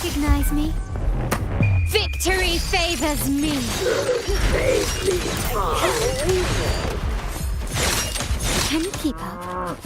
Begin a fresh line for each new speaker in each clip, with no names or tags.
recognize me? Victory favors me! Can you keep up?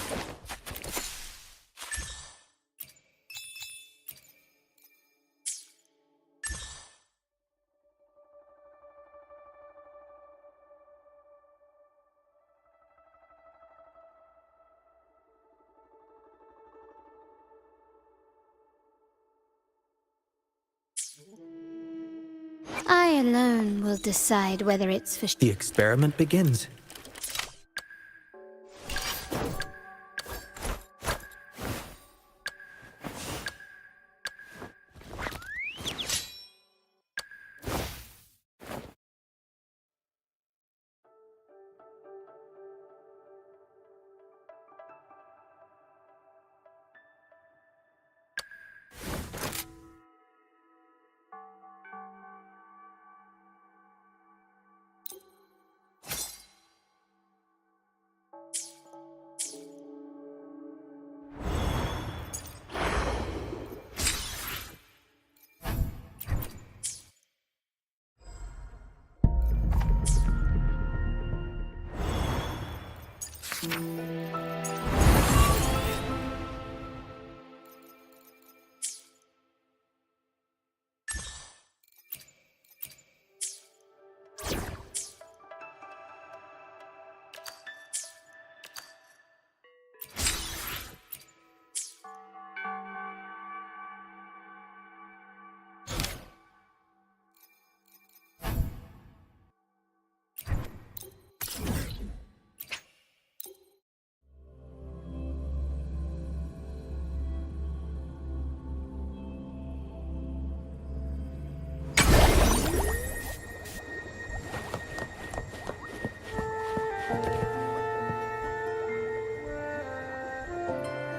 I alone will decide whether it's for
The experiment begins.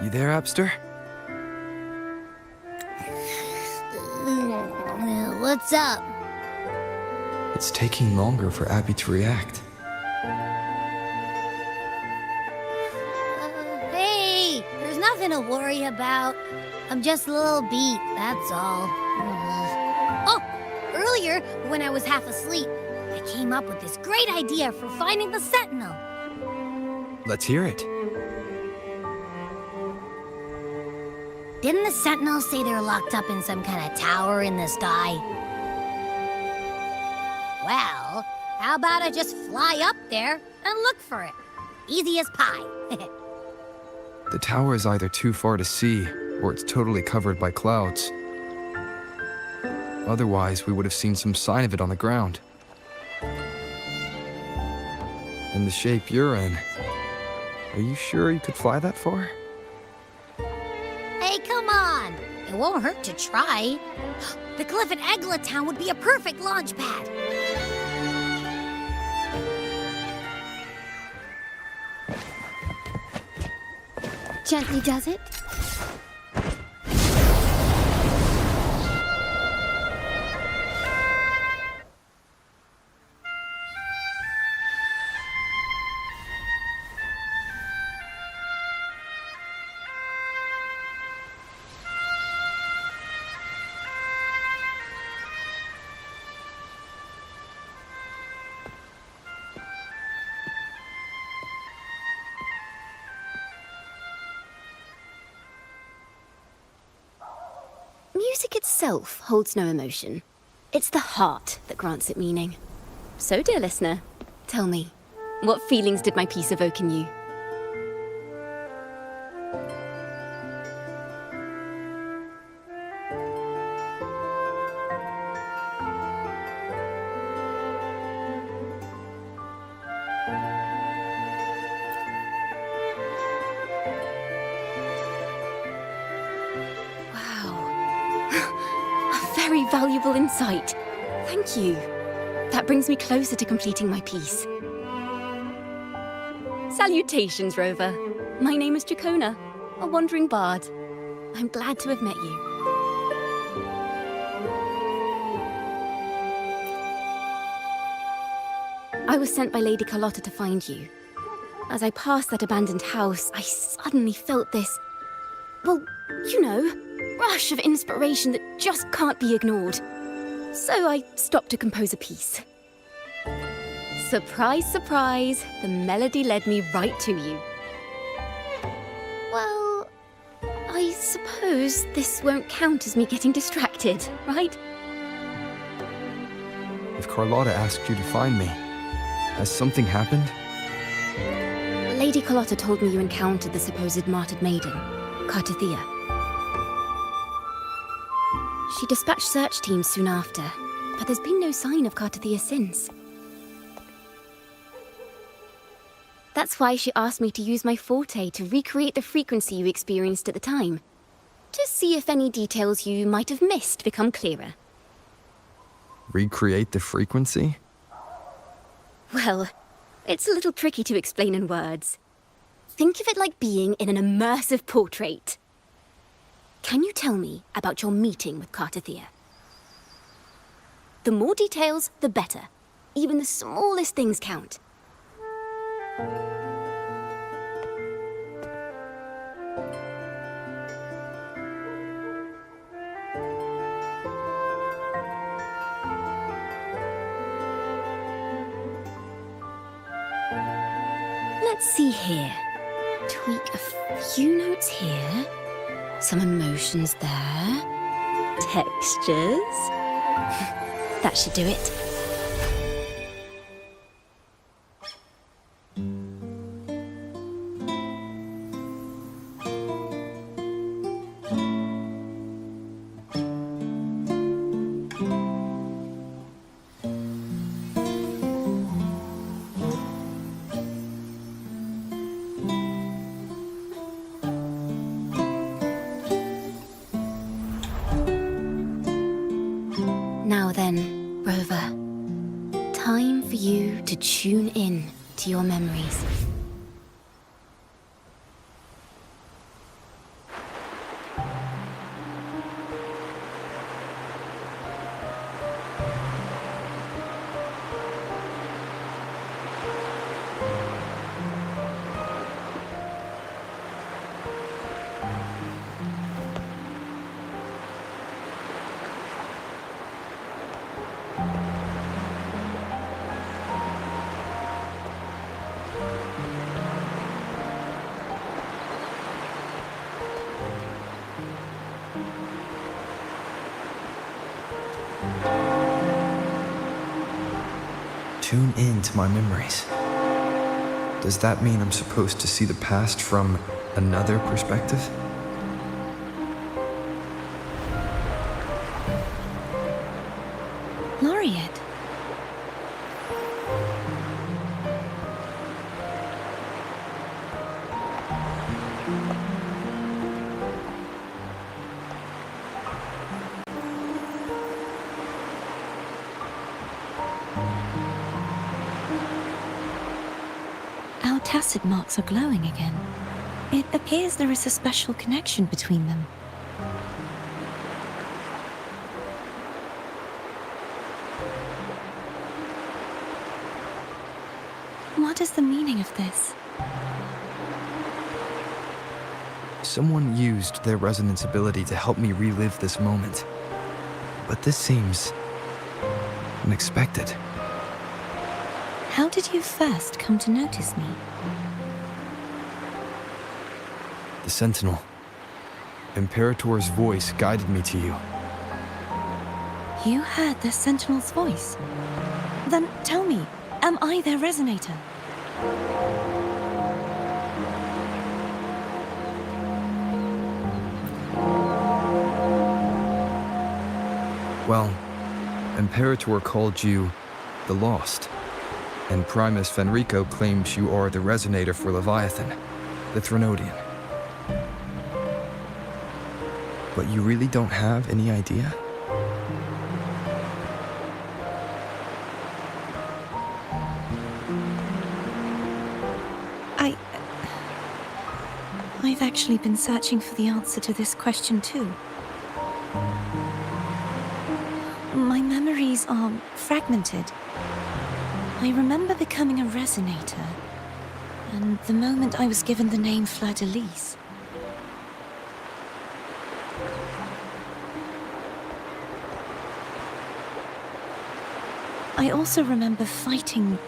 You there, Abster?
What's up?
It's taking longer for Abby to react.
Hey, there's nothing to worry about. I'm just a little beat, that's all. Oh, earlier, when I was half asleep, I came up with this great idea for finding the Sentinel.
Let's hear it.
Didn't the Sentinel say they're locked up in some kind of tower in the sky? Well, how about I just fly up there and look for it? Easy as pie.
The tower is either too far to see, or it's totally covered by clouds. Otherwise, we would have seen some sign of it on the ground. In the shape you're in, are you sure you could fly that far?
Hey, come on! It won't hurt to try. The cliff at Eglatown would be a perfect launch pad. Gently does it.
Music itself holds no emotion. It's the heart that grants it meaning. So, dear listener, tell me, what feelings did my piece evoke in you? Very valuable insight. Thank you. That brings me closer to completing my piece. Salutations, Rover. My name is Dracona, a wandering bard. I'm glad to have met you. I was sent by Lady Carlotta to find you. As I passed that abandoned house, I suddenly felt this... well, you know, rush of inspiration that just can't be ignored. So I stopped to compose a piece. Surprise, surprise, the melody led me right to you. Well, I suppose this won't count as me getting distracted, right?
If Carlotta asked you to find me, has something happened?
Lady Carlotta told me you encountered the supposed martyred maiden, Cartathea. She dispatched search teams soon after, but there's been no sign of Cartathea since. That's why she asked me to use my forte to recreate the frequency you experienced at the time, to see if any details you might have missed become clearer.
Recreate the frequency?
Well, it's a little tricky to explain in words. Think of it like being in an immersive portrait. Can you tell me about your meeting with Cartathea? The more details, the better. Even the smallest things count. Let's see here. Tweak a few notes here. Some emotions there. Textures. That should do it. Now then, Rover, time for you to tune in to your memories.
Tune in to my memories. Does that mean I'm supposed to see the past from another perspective?
Laureate. Our tacit marks are glowing again. It appears there is a special connection between them. What is the meaning of this?
Someone used their resonance ability to help me relive this moment. But this seems unexpected.
How did you first come to notice me?
The Sentinel. Imperator's voice guided me to you.
You heard the Sentinel's voice? Then tell me, am I their resonator?
Well, Imperator called you the Lost, and Primus Fenrico claims you are the resonator for Leviathan, the Threnodian. But you really don't have any idea?
I've actually been searching for the answer to this question too. My memories are fragmented. I remember becoming a resonator, and the moment I was given the name Fleur-de-Lis. I also remember fighting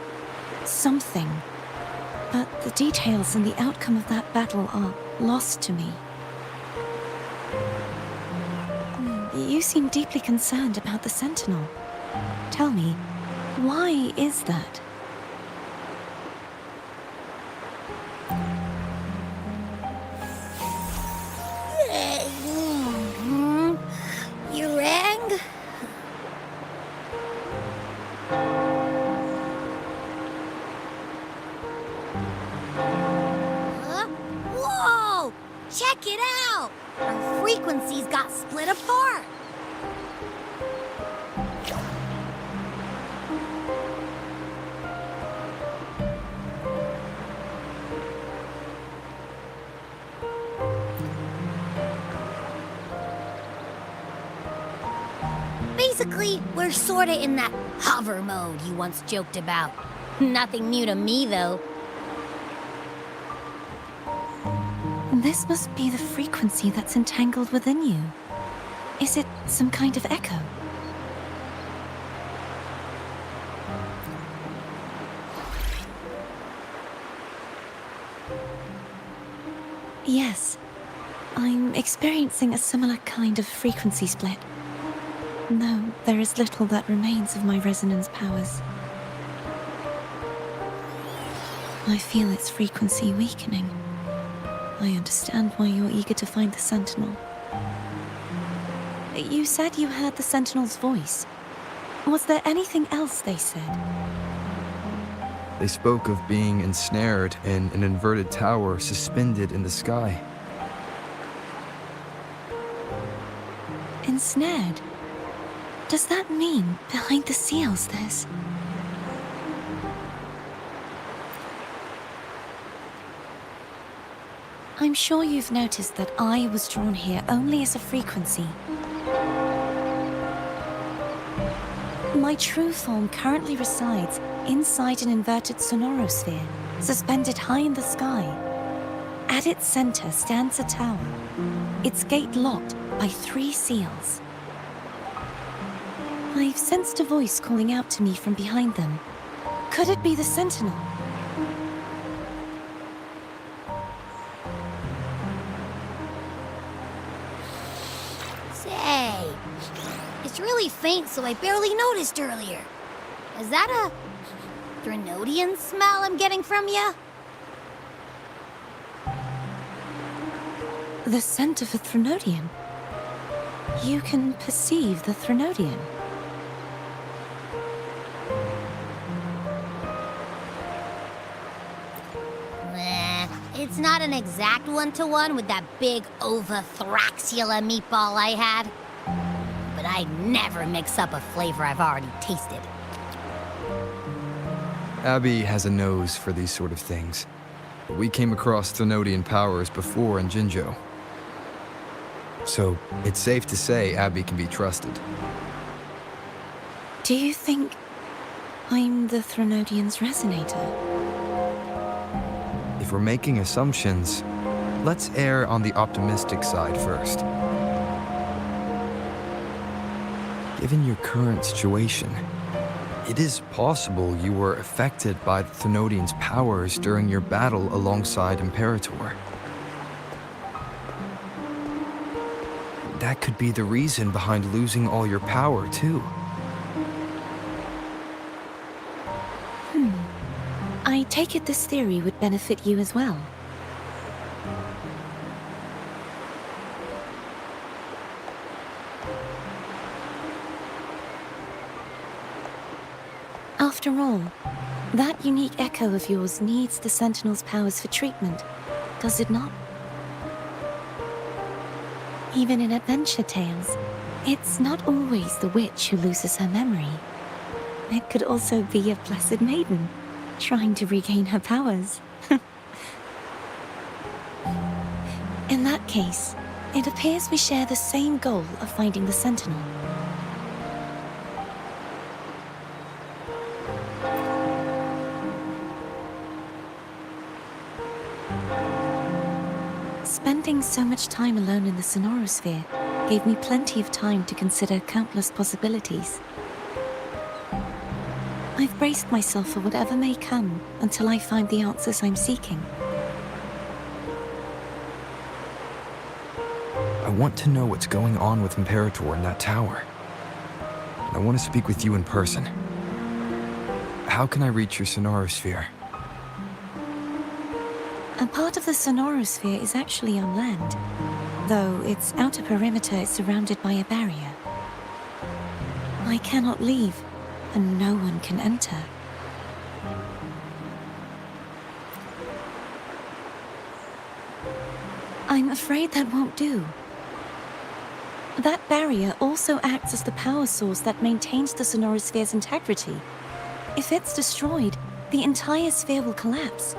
something, but the details and the outcome of that battle are lost to me. You seem deeply concerned about the Sentinel. Tell me, why is that?
You rang? Huh? Whoa! Check it out! Our frequencies got split apart. Basically, we're sorta in that hover mode you once joked about. Nothing new to me, though.
This must be the frequency that's entangled within you. Is it some kind of echo? Yes, I'm experiencing a similar kind of frequency split. Though there is little that remains of my resonance powers. I feel its frequency weakening. I understand why you're eager to find the Sentinel. You said you heard the Sentinel's voice. Was there anything else they said?
They spoke of being ensnared in an inverted tower suspended in the sky.
Ensnared? Does that mean behind the seals there's... I'm sure you've noticed that I was drawn here only as a frequency. My true form currently resides inside an inverted sonorosphere, suspended high in the sky. At its center stands a tower, its gate locked by 3 seals. I've sensed a voice calling out to me from behind them. Could it be the Sentinel?
Say, it's really faint, so I barely noticed earlier. Is that a Threnodian smell I'm getting from you?
The scent of a Threnodian. You can perceive the Threnodian.
It's not an exact one-to-one with that big Ovathraxula meatball I had. But I'd never mix up a flavor I've already tasted.
Abby has a nose for these sort of things. We came across Threnodian powers before in Jinzhou. So it's safe to say Abby can be trusted.
Do you think I'm the Threnodian's resonator?
If we're making assumptions, let's err on the optimistic side first. Given your current situation, it is possible you were affected by the Threnodian's powers during your battle alongside Imperator. That could be the reason behind losing all your power, too.
I take it this theory would benefit you as well. After all, that unique echo of yours needs the Sentinel's powers for treatment, does it not? Even in adventure tales, it's not always the witch who loses her memory. It could also be a blessed maiden, trying to regain her powers. In that case, it appears we share the same goal of finding the Sentinel. Spending so much time alone in the sonorosphere gave me plenty of time to consider countless possibilities. I've braced myself for whatever may come until I find the answers I'm seeking.
I want to know what's going on with Imperator in that tower. I want to speak with you in person. How can I reach your sonorosphere?
A part of the sonorosphere is actually on land, though its outer perimeter is surrounded by a barrier. I cannot leave, and no one can enter. I'm afraid that won't do. That barrier also acts as the power source that maintains the sonorosphere's integrity. If it's destroyed, the entire sphere will collapse.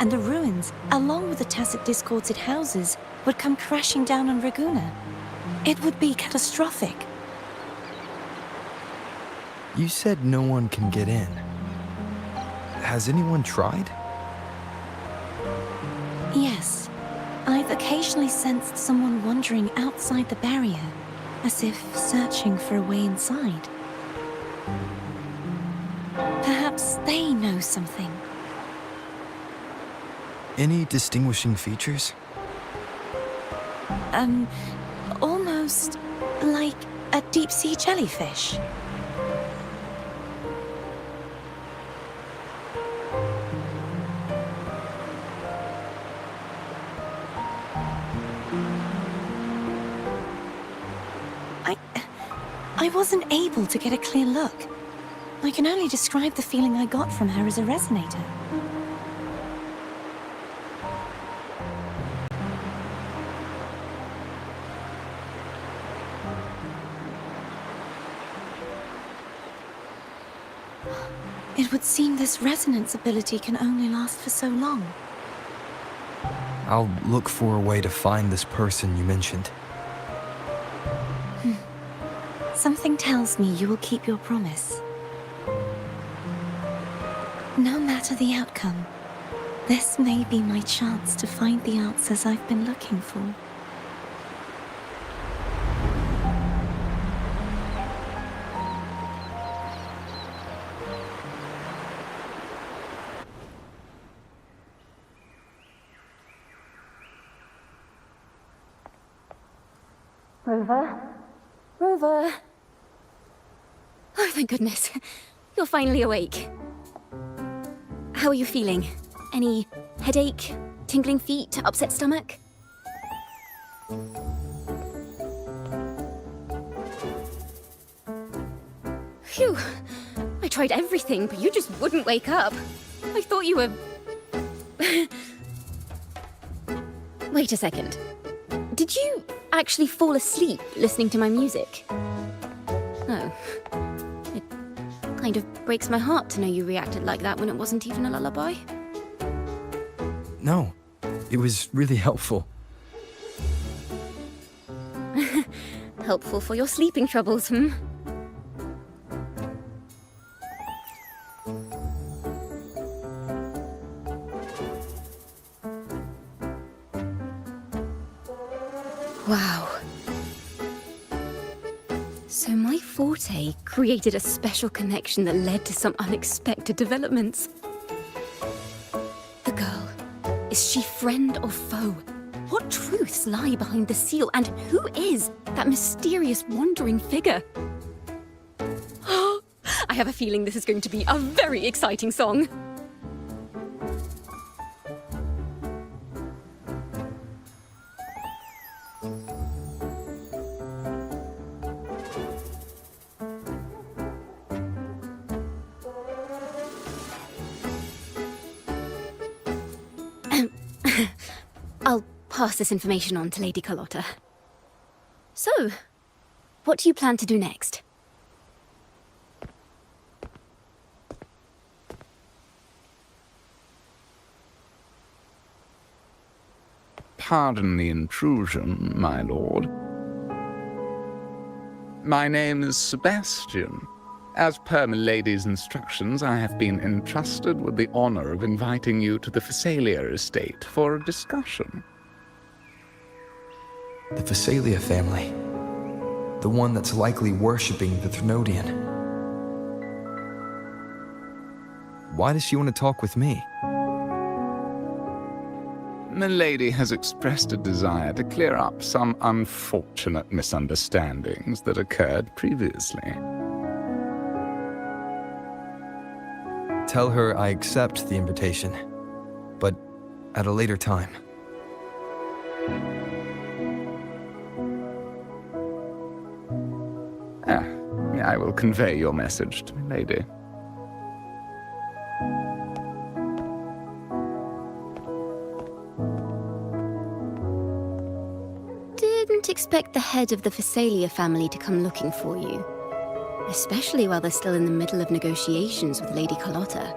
And the ruins, along with the tacit discords it houses, would come crashing down on Raguna. It would be catastrophic.
You said no one can get in. Has anyone tried?
Yes. I've occasionally sensed someone wandering outside the barrier, as if searching for a way inside. Perhaps they know something.
Any distinguishing features?
Almost like a deep-sea jellyfish. I wasn't able to get a clear look. I can only describe the feeling I got from her as a resonator. It would seem this resonance ability can only last for so long.
I'll look for a way to find this person you mentioned.
Something tells me you will keep your promise. No matter the outcome, this may be my chance to find the answers I've been looking for.
Rover? Rover? Oh, thank goodness. You're finally awake. How are you feeling? Any headache, tingling feet, upset stomach? Phew. I tried everything, but you just wouldn't wake up. I thought you were... Wait a second. Did you actually fall asleep listening to my music? Oh. It kind of breaks my heart to know you reacted like that when it wasn't even a lullaby.
No, it was really helpful.
Helpful for your sleeping troubles, hmm? Wow. So my forte created a special connection that led to some unexpected developments. The girl, is she friend or foe? What truths lie behind the seal, and who is that mysterious wandering figure? I have a feeling this is going to be a very exciting song. I'll pass this information on to Lady Carlotta. So, what do you plan to do next?
Pardon the intrusion, my lord. My name is Sebastian. As per milady's instructions, I have been entrusted with the honor of inviting you to the Phasalia estate for a discussion.
The Phasalia family. The one that's likely worshipping the Thrnodian. Why does she want to talk with me?
Milady has expressed a desire to clear up some unfortunate misunderstandings that occurred previously.
Tell her I accept the invitation, but at a later time.
I will convey your message to Milady.
Didn't expect the head of the Phasalia family to come looking for you. Especially while they're still in the middle of negotiations with Lady Carlotta.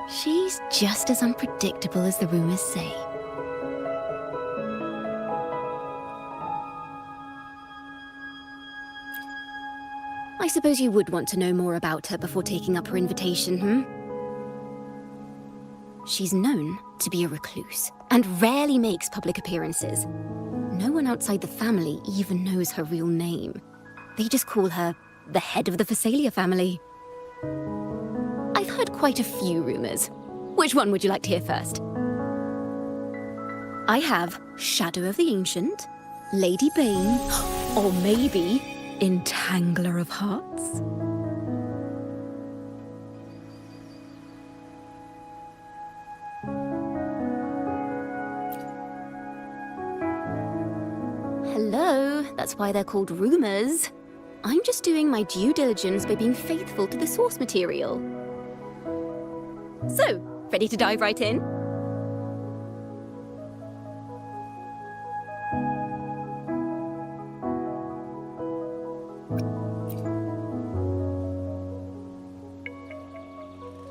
She's just as unpredictable as the rumors say. I suppose you would want to know more about her before taking up her invitation, She's known to be a recluse, and rarely makes public appearances. No one outside the family even knows her real name. They just call her the head of the Phasalia family. I've heard quite a few rumors. Which one would you like to hear first? I have Shadow of the Ancient, Lady Bane, or maybe Entangler of Hearts. Hello, that's why they're called rumors. I'm just doing my due diligence by being faithful to the source material. So, ready to dive right in?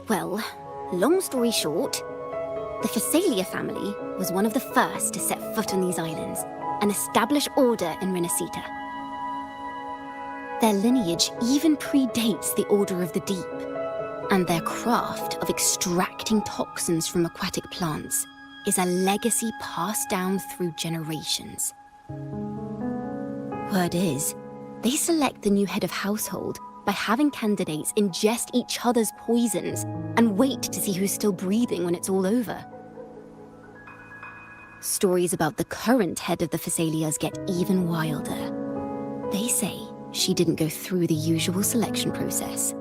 Well, long story short, the Phasalia family was one of the first to set foot on these islands and establish order in Renacita. Their lineage even predates the Order of the Deep, and their craft of extracting toxins from aquatic plants is a legacy passed down through generations. Word is, they select the new head of household by having candidates ingest each other's poisons and wait to see who's still breathing when it's all over. Stories about the current head of the Phasalias get even wilder. They say she didn't go through the usual selection process.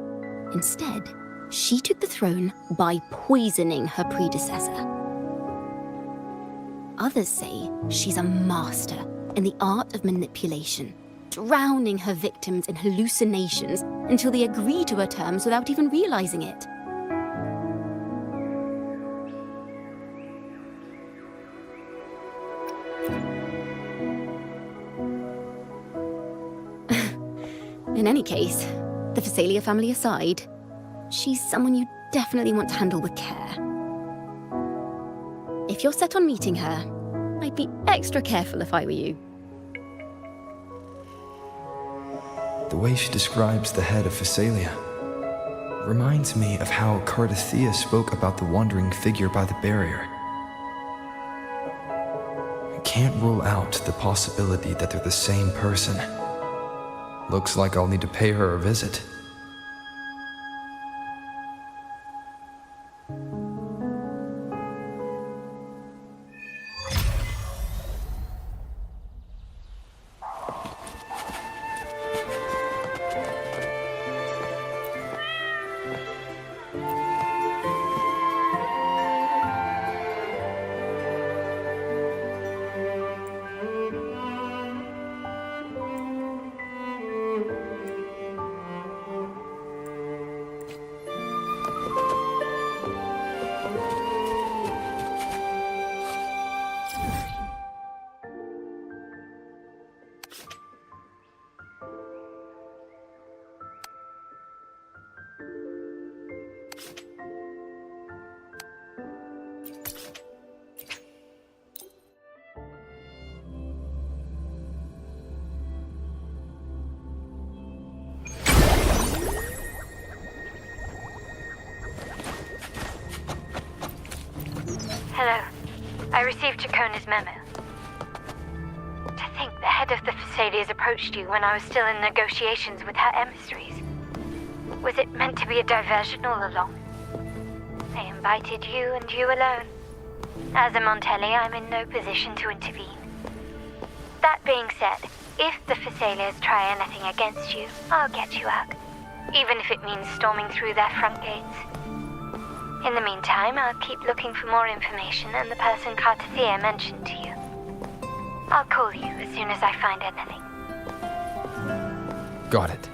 Instead, she took the throne by poisoning her predecessor. Others say she's a master in the art of manipulation, drowning her victims in hallucinations until they agree to her terms without even realizing it. In any case, the Phasalia family aside, she's someone you definitely want to handle with care. If you're set on meeting her, I'd be extra careful if I were you.
The way she describes the head of Phasalia reminds me of how Cardathea spoke about the wandering figure by the barrier. I can't rule out the possibility that they're the same person. Looks like I'll need to pay her a visit.
Hello. I received Chacona's memo. To think the head of the Phasalias approached you when I was still in negotiations with her emissaries. Was it meant to be a diversion all along? They invited you and you alone. As a Montelli, I'm in no position to intervene. That being said, if the Phasalias try anything against you, I'll get you out. Even if it means storming through their front gates. In the meantime, I'll keep looking for more information and the person Cartathea mentioned to you. I'll call you as soon as I find anything.
Got it.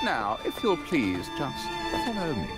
Now, if you'll please just follow me.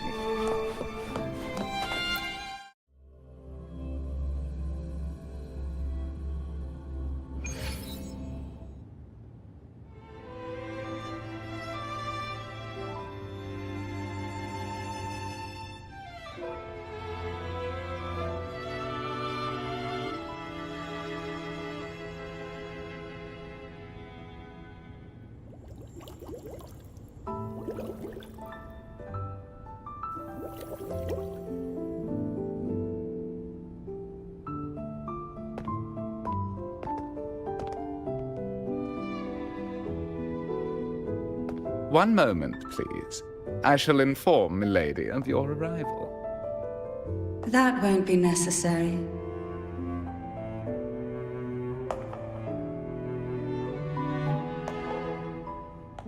One moment, please. I shall inform Milady of your arrival.
That won't be necessary.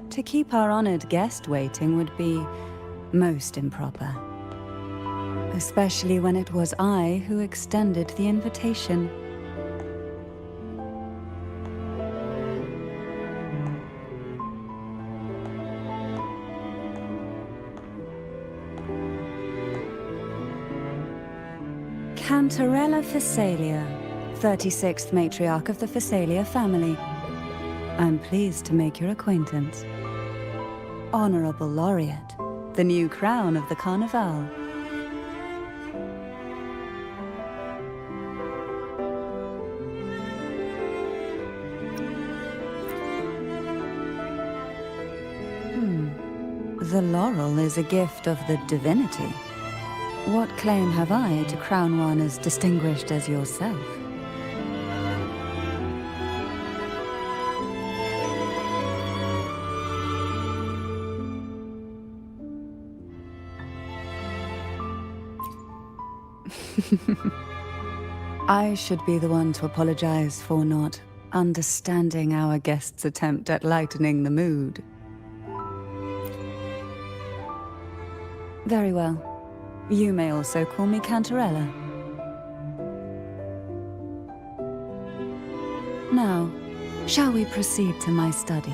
To keep our honored guest waiting would be most improper. Especially when it was I who extended the invitation. Cantarella Phasalia, 36th matriarch of the Phasalia family. I'm pleased to make your acquaintance. Honorable Laureate, the new crown of the Carnival. The laurel is a gift of the divinity. What claim have I to crown one as distinguished as yourself? I should be the one to apologize for not understanding our guest's attempt at lightening the mood. Very well. You may also call me Cantarella. Now, shall we proceed to my study?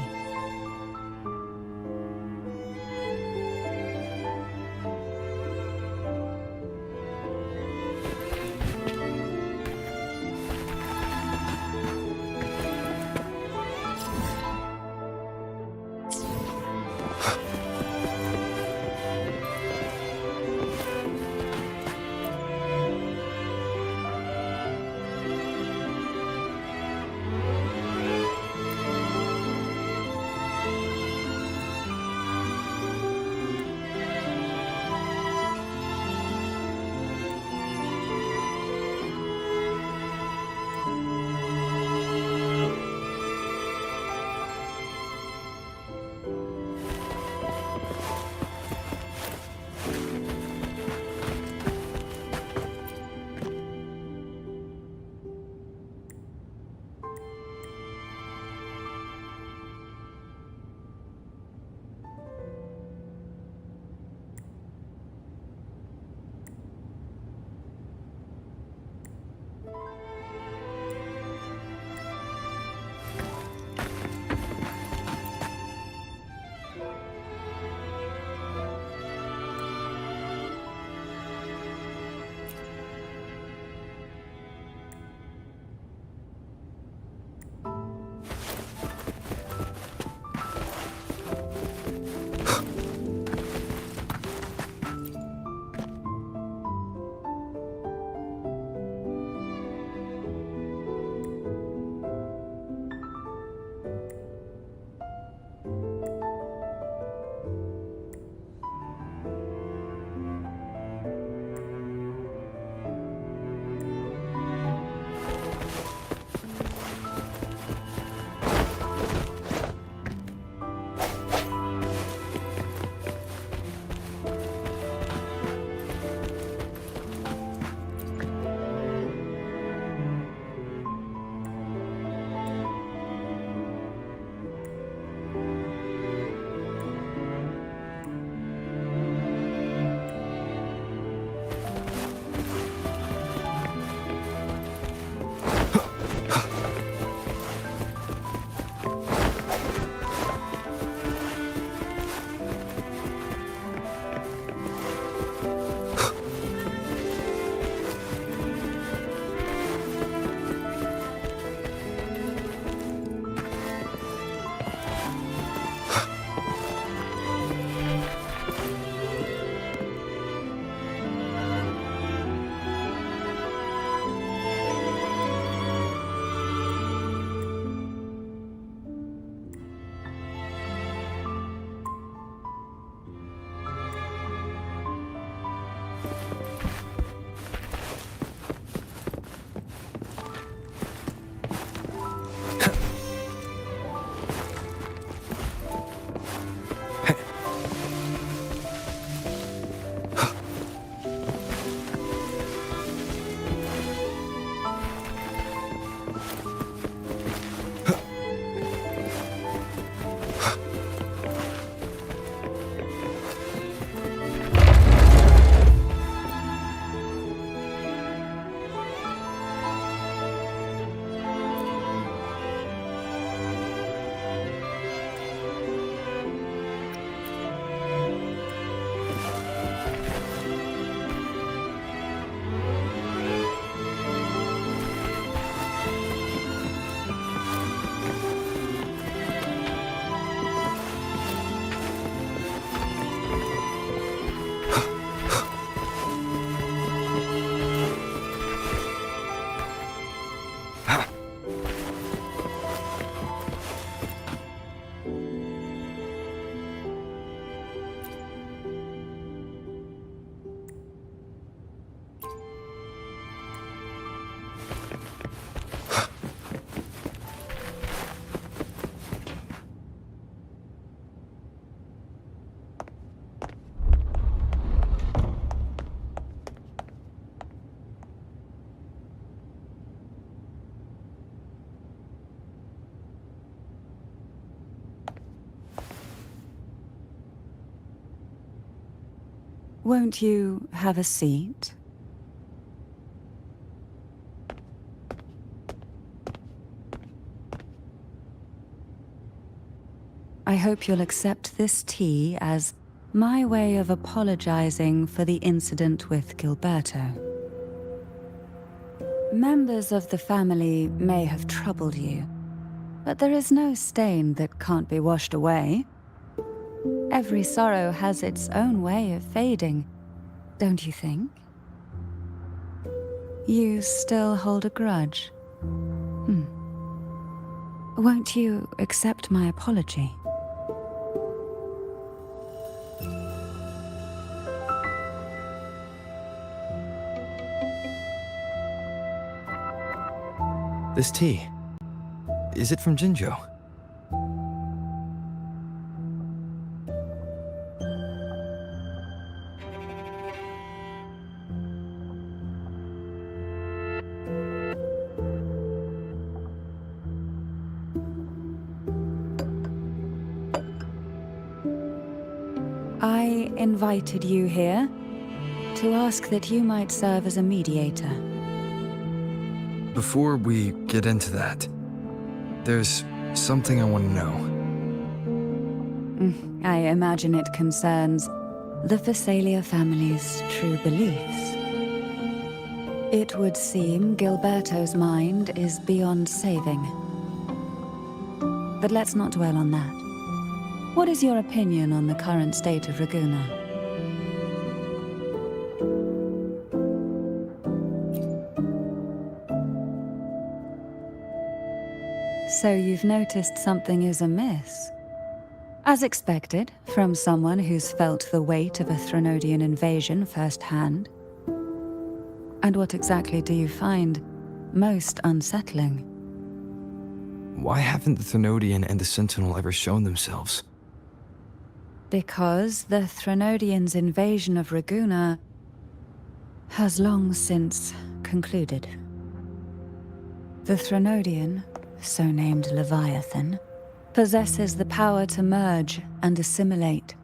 Won't you have a seat? I hope you'll accept this tea as my way of apologizing for the incident with Gilberto. Members of the family may have troubled you, but there is no stain that can't be washed away. Every sorrow has its own way of fading, don't you think? You still hold a grudge? Won't you accept my apology?
This tea, is it from Jinjo?
I invited you here to ask that you might serve as a mediator.
Before we get into that, there's something I want to know.
I imagine it concerns the Phasalia family's true beliefs. It would seem Gilberto's mind is beyond saving. But let's not dwell on that. What is your opinion on the current state of Raguna? So you've noticed something is amiss. As expected, from someone who's felt the weight of a Threnodian invasion firsthand. And what exactly do you find most unsettling?
Why haven't the Threnodian and the Sentinel ever shown themselves?
Because the Threnodians' invasion of Raguna has long since concluded. The Threnodian, so named Leviathan, possesses the power to merge and assimilate.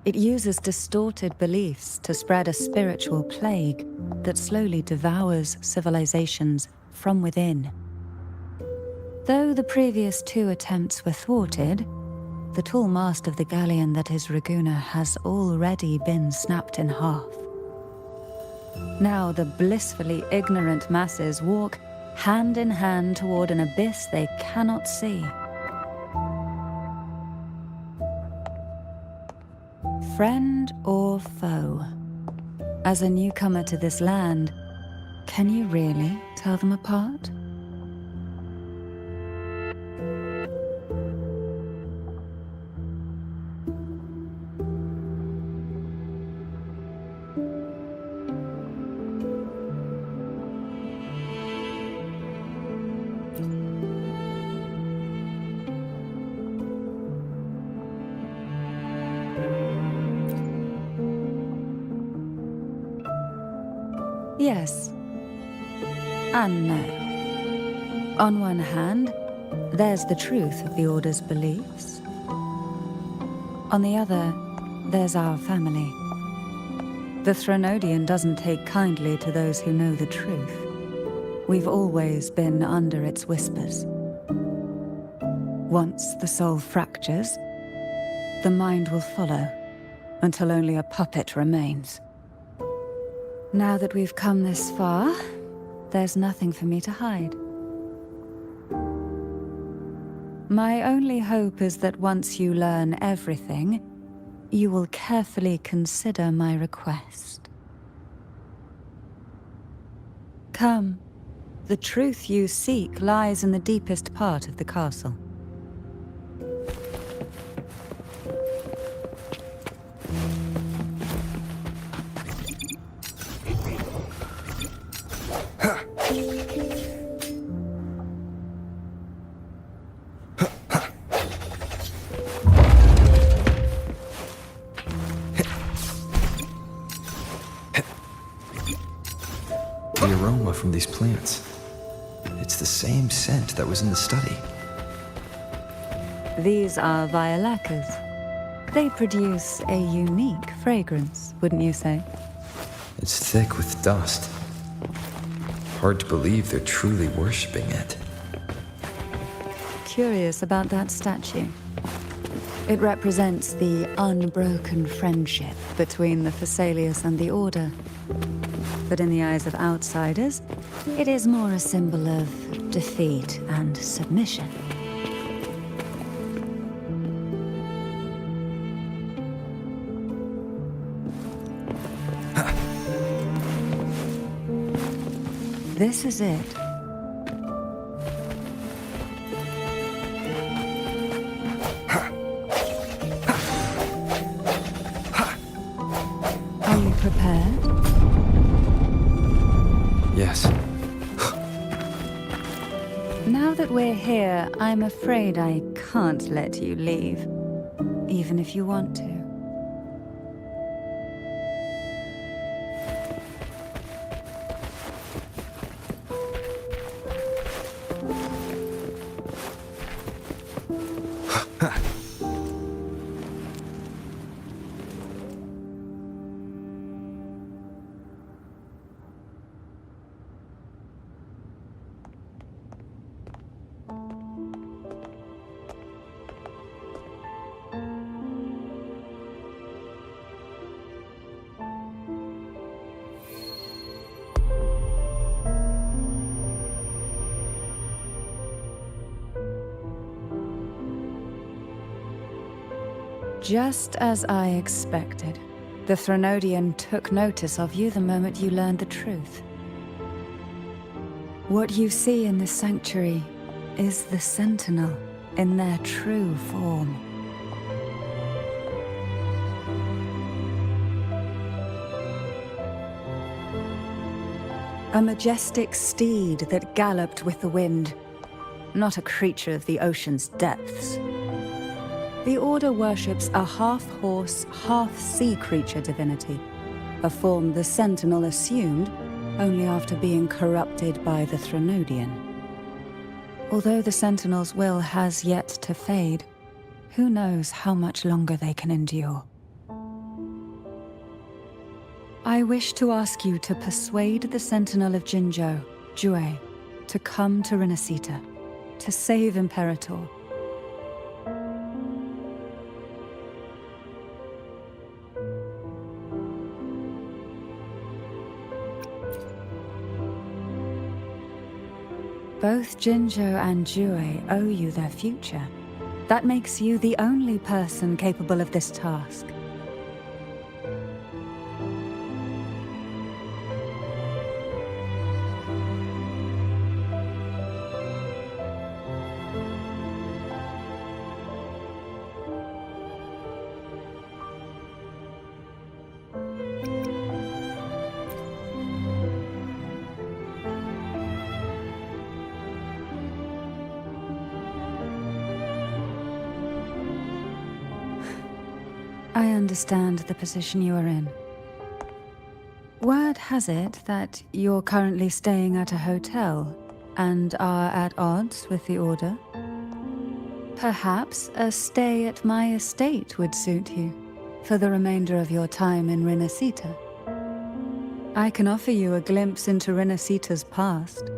It uses distorted beliefs to spread a spiritual plague that slowly devours civilizations from within. Though the previous two attempts were thwarted, the tall mast of the galleon that is Raguna has already been snapped in half. Now the blissfully ignorant masses walk hand in hand toward an abyss they cannot see. Friend or foe? As a newcomer to this land, can you really tell them apart? Yes. And no. On one hand, there's the truth of the Order's beliefs. On the other, there's our family. The Threnodian doesn't take kindly to those who know the truth. We've always been under its whispers. Once the soul fractures, the mind will follow, until only a puppet remains. Now that we've come this far, there's nothing for me to hide. My only hope is that once you learn everything, you will carefully consider my request. Come. The truth you seek lies in the deepest part of the castle.
The aroma from these plants. It's the same scent that was in the study.
These are violacas. They produce a unique fragrance, wouldn't you say?
It's thick with dust. Hard to believe they're truly worshipping it.
Curious about that statue. It represents the unbroken friendship between the Phasaelius and the Order. But in the eyes of outsiders, it is more a symbol of defeat and submission. This is it. Are you prepared?
Yes.
Now that we're here, I'm afraid I can't let you leave, even if you want to. Just as I expected, the Threnodian took notice of you the moment you learned the truth. What you see in this sanctuary is the Sentinel in their true form. A majestic steed that galloped with the wind, not a creature of the ocean's depths. The Order worships a half-horse, half-sea creature divinity, a form the Sentinel assumed only after being corrupted by the Threnodian. Although the Sentinel's will has yet to fade, who knows how much longer they can endure. I wish to ask you to persuade the Sentinel of Jinzhou, Jue, to come to Renacita, to save Imperator. Both Jinzhou and Jue owe you their future. That makes you the only person capable of this task. I understand the position you are in. Word has it that you're currently staying at a hotel and are at odds with the Order. Perhaps a stay at my estate would suit you for the remainder of your time in Renacita. I can offer you a glimpse into Renacita's past,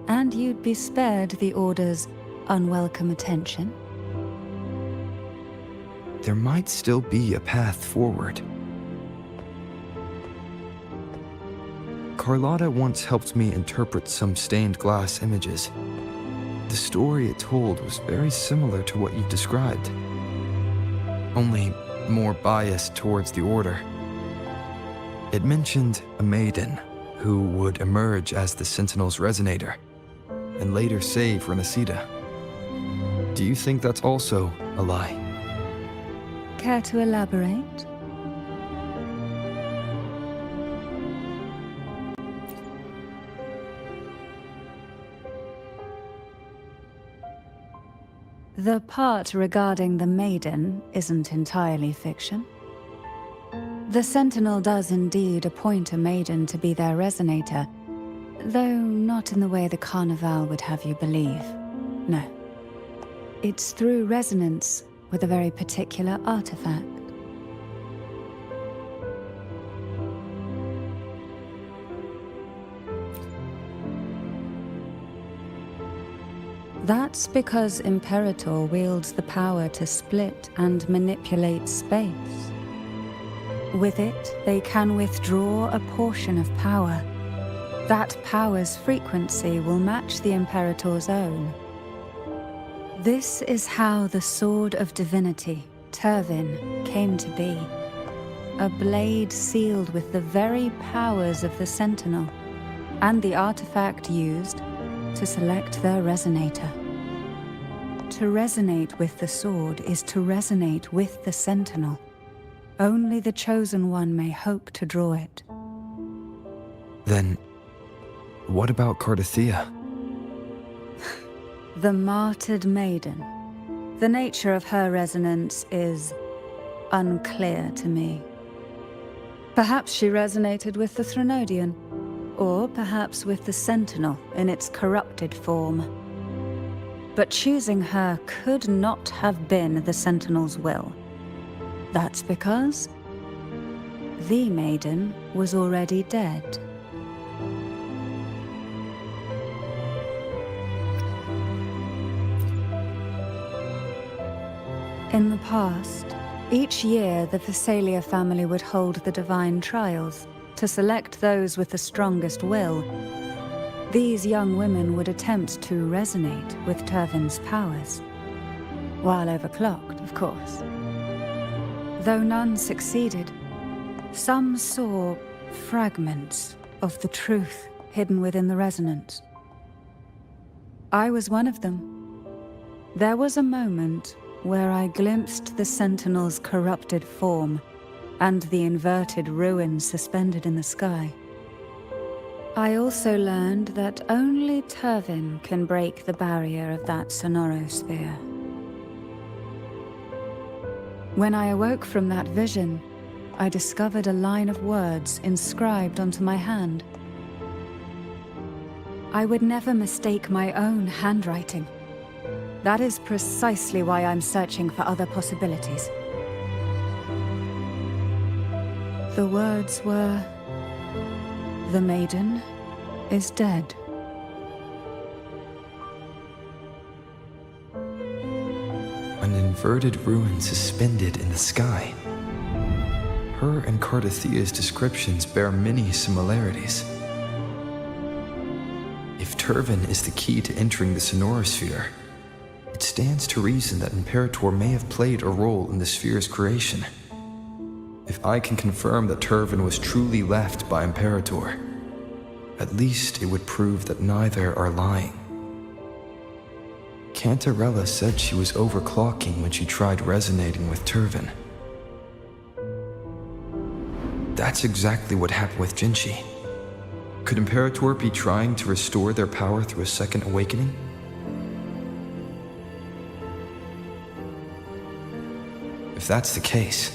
and you'd be spared the Order's unwelcome attention.
There might still be a path forward. Carlotta once helped me interpret some stained glass images. The story it told was very similar to what you described, only more biased towards the Order. It mentioned a maiden who would emerge as the Sentinel's resonator and later save Renacita. Do you think that's also a lie?
Care to elaborate? The part regarding the maiden isn't entirely fiction. The Sentinel does indeed appoint a maiden to be their resonator, though not in the way the Carnival would have you believe. No. It's through resonance with a very particular artifact. That's because Imperator wields the power to split and manipulate space. With it, they can withdraw a portion of power. That power's frequency will match the Imperator's own. This is how the Sword of Divinity, Turvin, came to be. A blade sealed with the very powers of the Sentinel, and the artifact used to select their resonator. To resonate with the sword is to resonate with the Sentinel. Only the Chosen One may hope to draw it.
Then, what about Cardathea?
The martyred maiden. The nature of her resonance is unclear to me. Perhaps she resonated with the Threnodian, or perhaps with the Sentinel in its corrupted form. But choosing her could not have been the Sentinel's will. That's because the maiden was already dead. In the past, each year the Phasalia family would hold the Divine Trials to select those with the strongest will. These young women would attempt to resonate with Turvin's powers, while overclocked, of course. Though none succeeded, some saw fragments of the truth hidden within the resonance. I was one of them. There was a moment where I glimpsed the Sentinel's corrupted form and the inverted ruins suspended in the sky. I also learned that only Turvin can break the barrier of that sonorosphere. When I awoke from that vision, I discovered a line of words inscribed onto my hand. I would never mistake my own handwriting. That is precisely why I'm searching for other possibilities. The words were, "The maiden is dead."
An inverted ruin suspended in the sky. Her and Cardathea's descriptions bear many similarities. If Turvin is the key to entering the sonorosphere, it stands to reason that Imperator may have played a role in the sphere's creation. If I can confirm that Turvin was truly left by Imperator, at least it would prove that neither are lying. Cantarella said she was overclocking when she tried resonating with Turvin. That's exactly what happened with Jinchi. Could Imperator be trying to restore their power through a second awakening? If that's the case,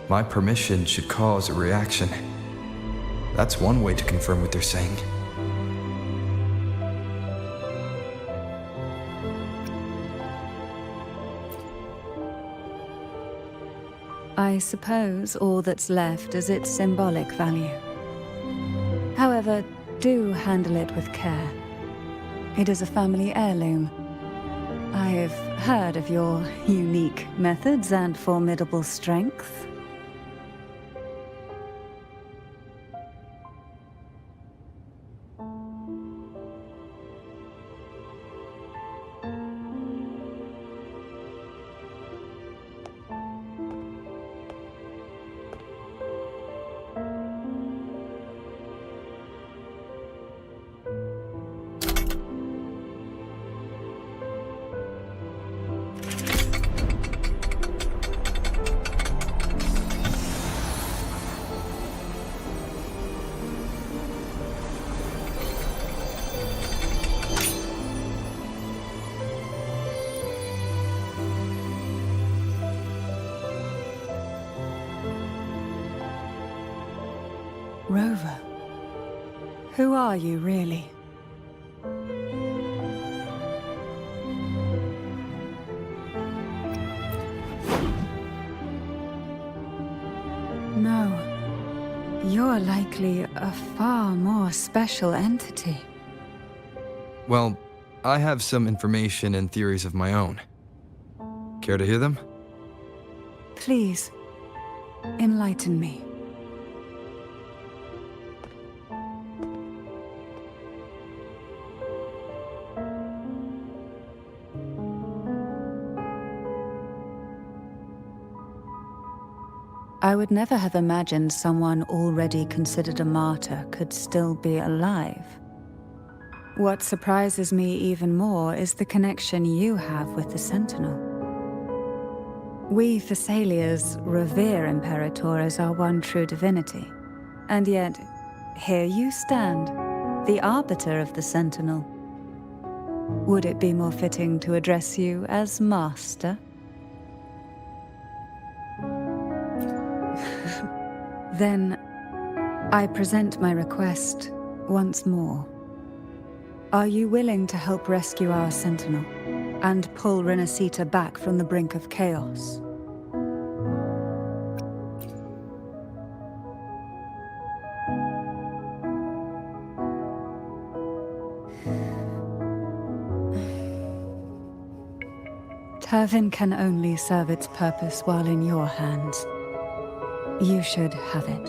my permission should cause a reaction. That's one way to confirm what they're saying.
I suppose all that's left is its symbolic value. However, do handle it with care. It is a family heirloom. I've heard of your unique methods and formidable strength. Rover, who are you really? No, you're likely a far more special entity.
Well, I have some information and theories of my own. Care to hear them?
Please, enlighten me. I would never have imagined someone already considered a martyr could still be alive. What surprises me even more is the connection you have with the Sentinel. We Thessalians revere Imperator as our one true divinity, and yet, here you stand, the arbiter of the Sentinel. Would it be more fitting to address you as Master? Then, I present my request once more. Are you willing to help rescue our Sentinel and pull Renacita back from the brink of chaos? Turvin can only serve its purpose while in your hands. You should have it.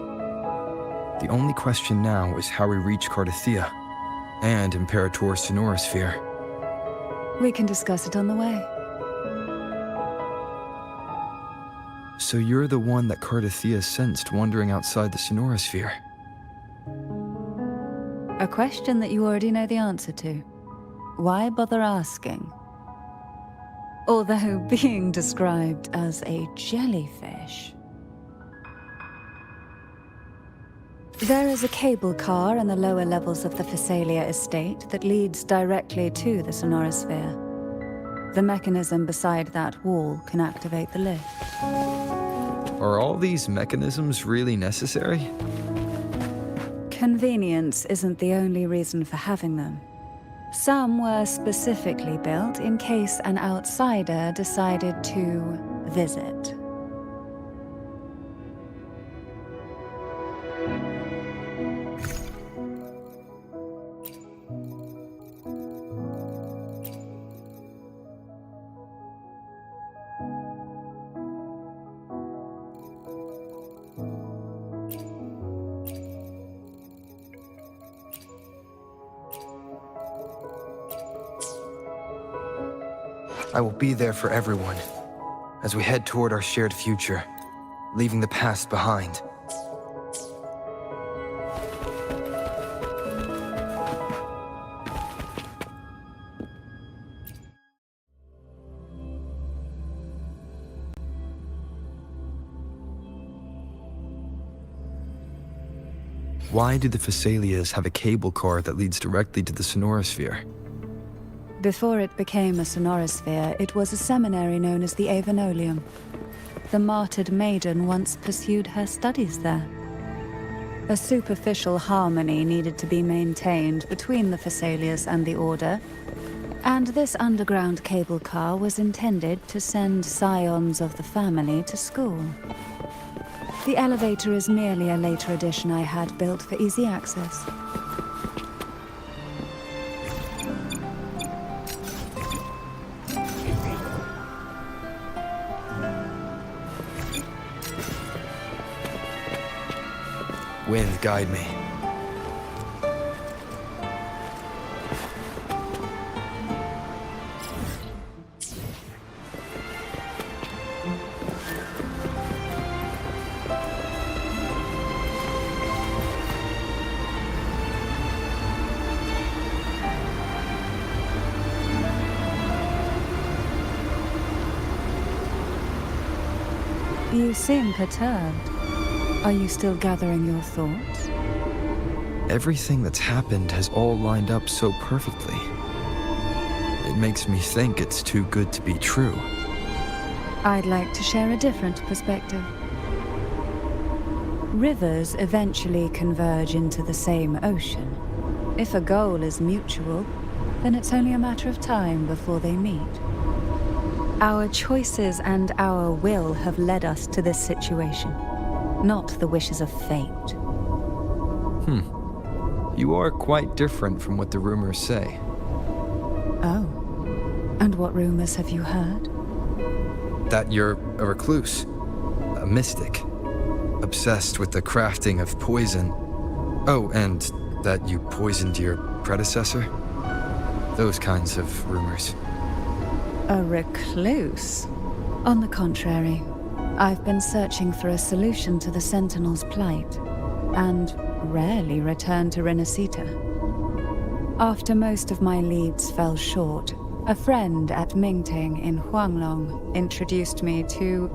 The only question now is how we reach Cardathia and Imperator's Sonorosphere.
We can discuss it on the way.
So you're the one that Cardathia sensed wandering outside the Sonorosphere?
A question that you already know the answer to. Why bother asking? Although being described as a jellyfish. There is a cable car in the lower levels of the Thessalia estate that leads directly to the Sonorosphere. The mechanism beside that wall can activate the lift.
Are all these mechanisms really necessary?
Convenience isn't the only reason for having them. Some were specifically built in case an outsider decided to visit.
I will be there for everyone as we head toward our shared future, leaving the past behind. Why do the Thessalias have a cable car that leads directly to the Sonorosphere?
Before it became a Sonorosphere, it was a seminary known as the Avenolium. The martyred maiden once pursued her studies there. A superficial harmony needed to be maintained between the Thessalias and the Order, and this underground cable car was intended to send scions of the family to school. The elevator is merely a later addition I had built for easy access.
Wind, guide me.
You seem perturbed. Are you still gathering your thoughts?
Everything that's happened has all lined up so perfectly. It makes me think it's too good to be true.
I'd like to share a different perspective. Rivers eventually converge into the same ocean. If a goal is mutual, then it's only a matter of time before they meet. Our choices and our will have led us to this situation, not the wishes of fate.
You are quite different from what the rumors say.
Oh. And what rumors have you heard?
That you're a recluse, a mystic, obsessed with the crafting of poison. Oh, and that you poisoned your predecessor? Those kinds of rumors.
A recluse? On the contrary, I've been searching for a solution to the Sentinel's plight, and rarely return to Renacita. After most of my leads fell short, a friend at Mingting in Huanglong introduced me to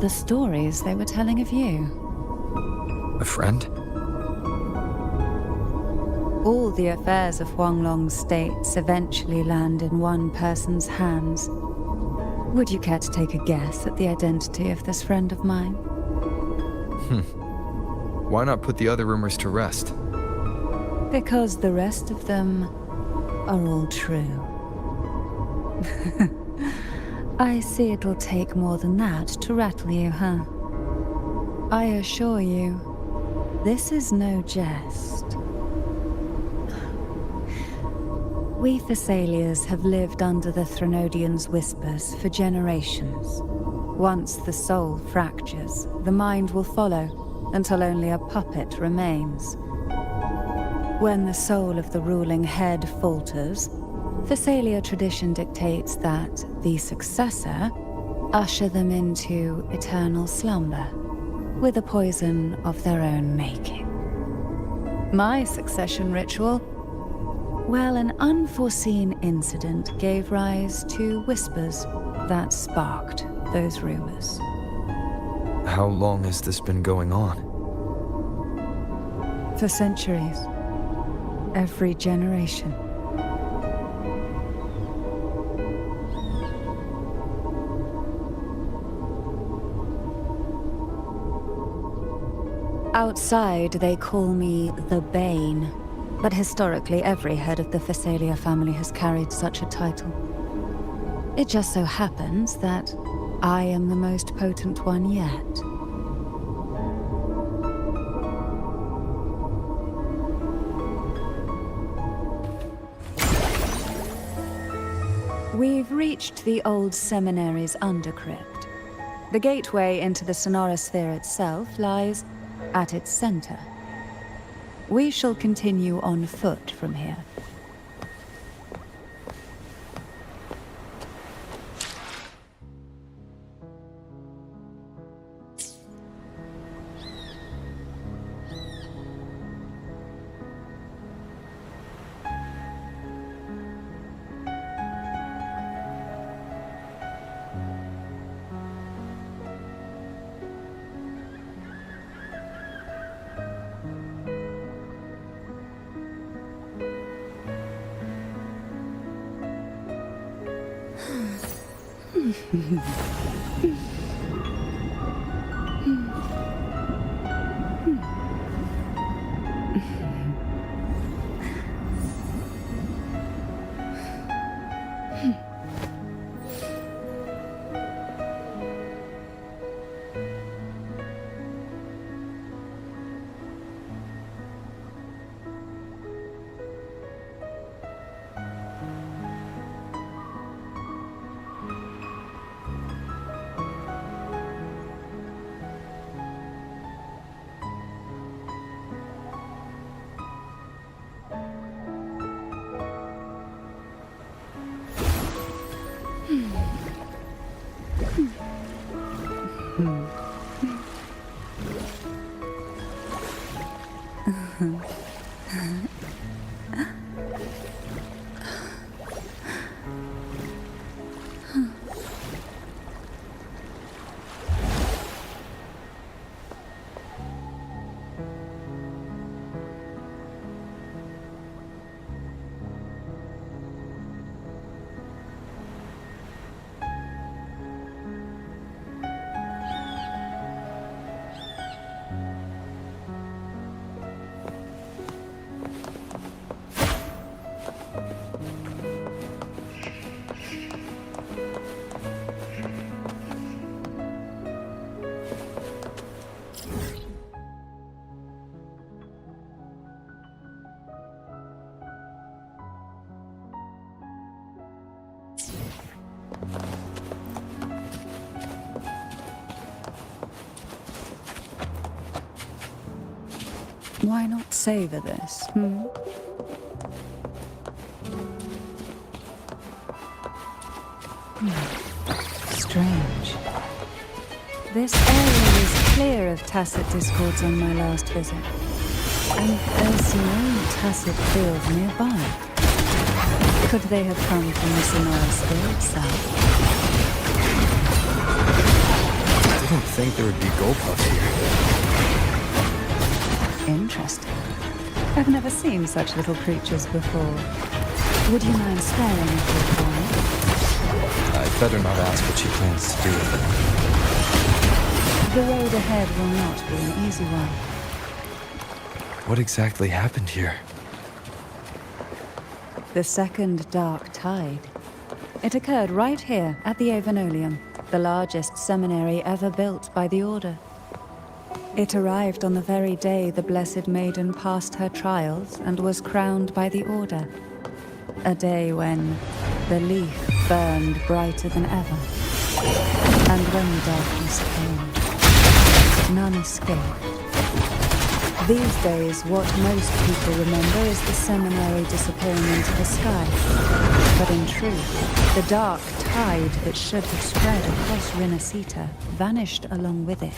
the stories they were telling of you.
A friend?
All the affairs of Huanglong states eventually land in one person's hands. Would you care to take a guess at the identity of this friend of mine?
Why not put the other rumors to rest?
Because the rest of them are all true. I see it'll take more than that to rattle you, huh? I assure you, this is no jest. We Thessalians have lived under the Threnodians' whispers for generations. Once the soul fractures, the mind will follow, until only a puppet remains. When the soul of the ruling head falters, Thessalia tradition dictates that the successor usher them into eternal slumber, with a poison of their own making. My succession ritual? Well, an unforeseen incident gave rise to whispers that sparked those rumors.
How long has this been going on?
For centuries. Every generation. Outside, they call me the Bane, but historically every head of the Thessalia family has carried such a title. It just so happens that I am the most potent one yet. We've reached the old seminary's undercrypt. The gateway into the Sonorosphere itself lies at its center. We shall continue on foot from here. Why not savor this, hmm? Strange. This area is clear of tacit discords on my last visit. And there's no tacit field nearby. Could they have come from the sonorous sphere itself?
I didn't think there would be goldpuffs here.
Interesting. I've never seen such little creatures before. Would you mind sparing a few for me?
I'd better not ask what she plans to do with
The road ahead will not be an easy one.
it. What exactly happened here?
The second dark tide. It occurred right here at the Avenolium, the largest seminary ever built by the Order. It arrived on the very day the Blessed Maiden passed her trials and was crowned by the Order. A day when the leaf burned brighter than ever. And when the darkness came, none escaped. These days, what most people remember is the seminary disappearing into the sky. But in truth, the dark tide that should have spread across Rinasita vanished along with it.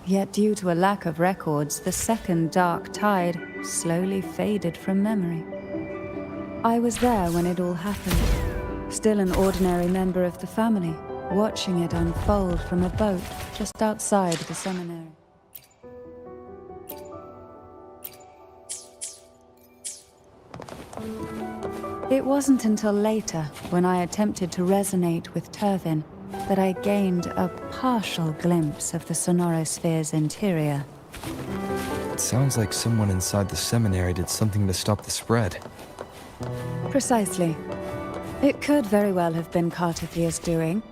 Yet due to a lack of records, the second dark tide slowly faded from memory. I was there when it all happened, still an ordinary member of the family, watching it unfold from a boat just outside the seminary. It wasn't until later, when I attempted to resonate with Turvin, that I gained a partial glimpse of the sonorosphere's interior.
It sounds like someone inside the seminary did something to stop the spread.
Precisely. It could very well have been Cartithier's doing,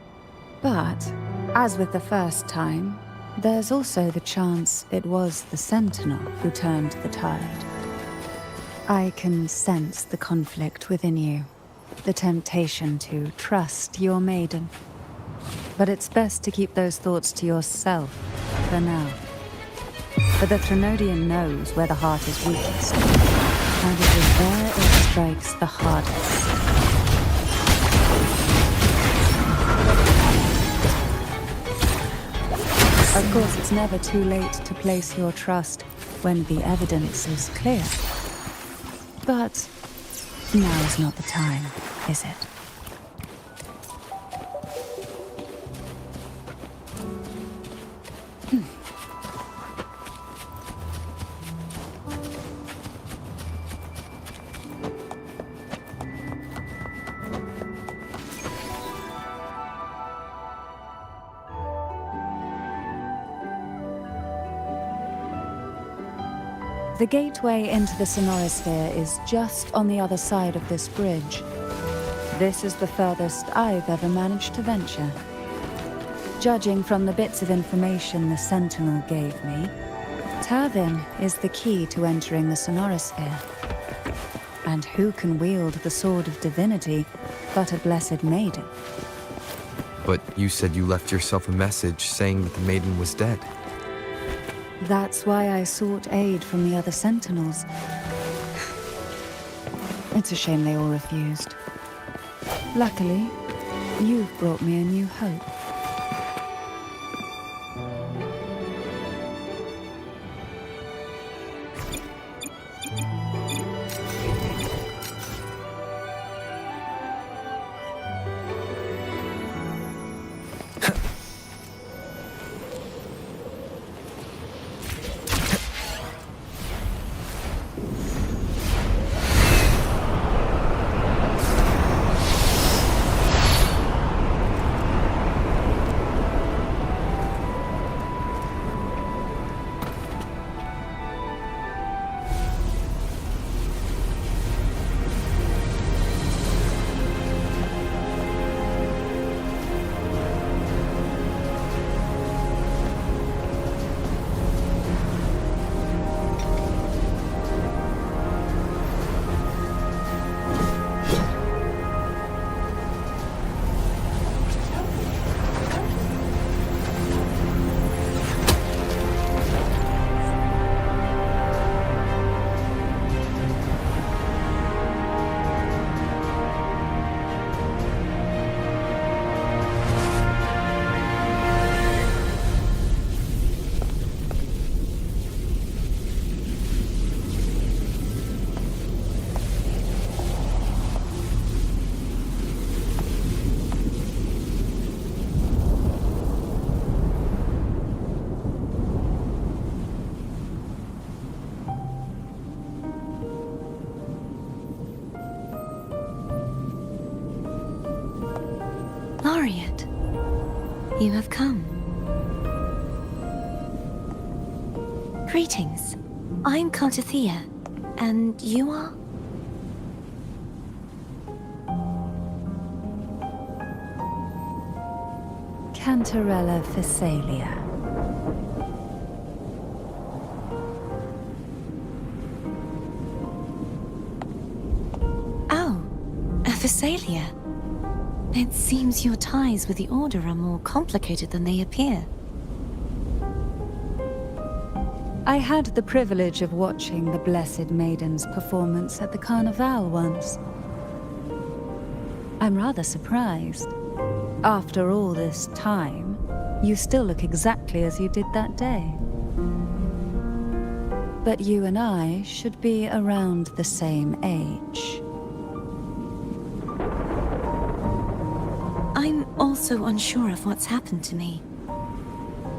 but, as with the first time, there's also the chance it was the Sentinel who turned the tide. I can sense the conflict within you, the temptation to trust your maiden. But it's best to keep those thoughts to yourself, for now. For the Threnodian knows where the heart is weakest, and it is there it strikes the hardest. Of course, it's never too late to place your trust when the evidence is clear. But now is not the time, is it? The gateway into the sonorosphere is just on the other side of this bridge. This is the furthest I've ever managed to venture. Judging from the bits of information the Sentinel gave me, Turvin is the key to entering the sonorosphere. And who can wield the Sword of Divinity but a Blessed Maiden?
But you said you left yourself a message saying that the maiden was dead.
That's why I sought aid from the other Sentinels. It's a shame they all refused. Luckily, you've brought me a new hope.
You have come. Greetings. I'm Cartathea, and you are?
Cantarella Phasalia.
Oh, a Phasalia. It seems your ties with the Order are more complicated than they appear.
I had the privilege of watching the Blessed Maiden's performance at the Carnival once. I'm rather surprised. After all this time, you still look exactly as you did that day. But you and I should be around the same age.
I'm also unsure of what's happened to me.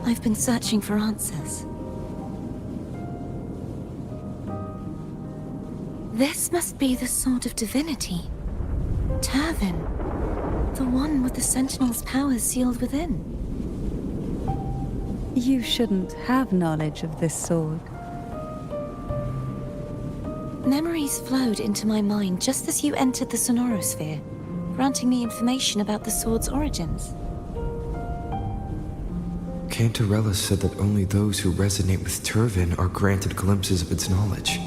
I've been searching for answers. This must be the Sword of Divinity. Turvin. The one with the Sentinel's powers sealed within.
You shouldn't have knowledge of this sword.
Memories flowed into my mind just as you entered the Sonorosphere, granting me information about the sword's origins.
Cantarella said that only those who resonate with Turvin are granted glimpses of its knowledge.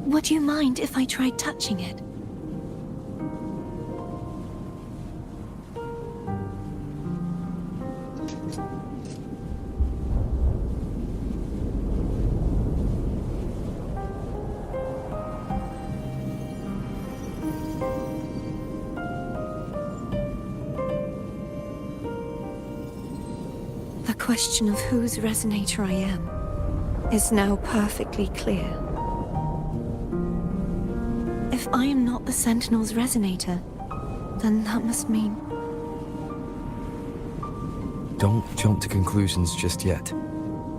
Would you mind if I tried touching it? The question of whose resonator I am is now perfectly clear. If I am not the Sentinel's resonator, then that must mean...
Don't jump to conclusions just yet.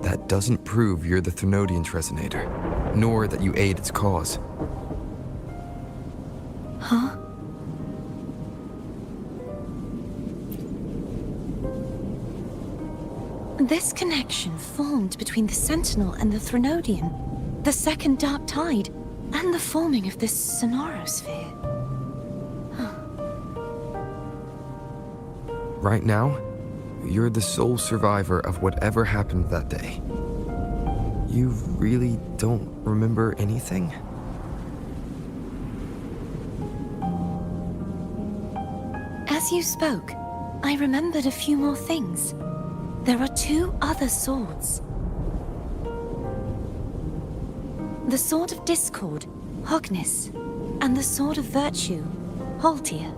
That doesn't prove you're the Thenodian's resonator, nor that you aid its cause.
Huh? This connection formed between the Sentinel and the Thenodian, the second Dark Tide, and the forming of this Sonorosphere.
Right now, you're the sole survivor of whatever happened that day. You really don't remember anything?
As you spoke, I remembered a few more things. There are 2 other swords. The Sword of Discord, Hognis, and the Sword of Virtue, Haltir.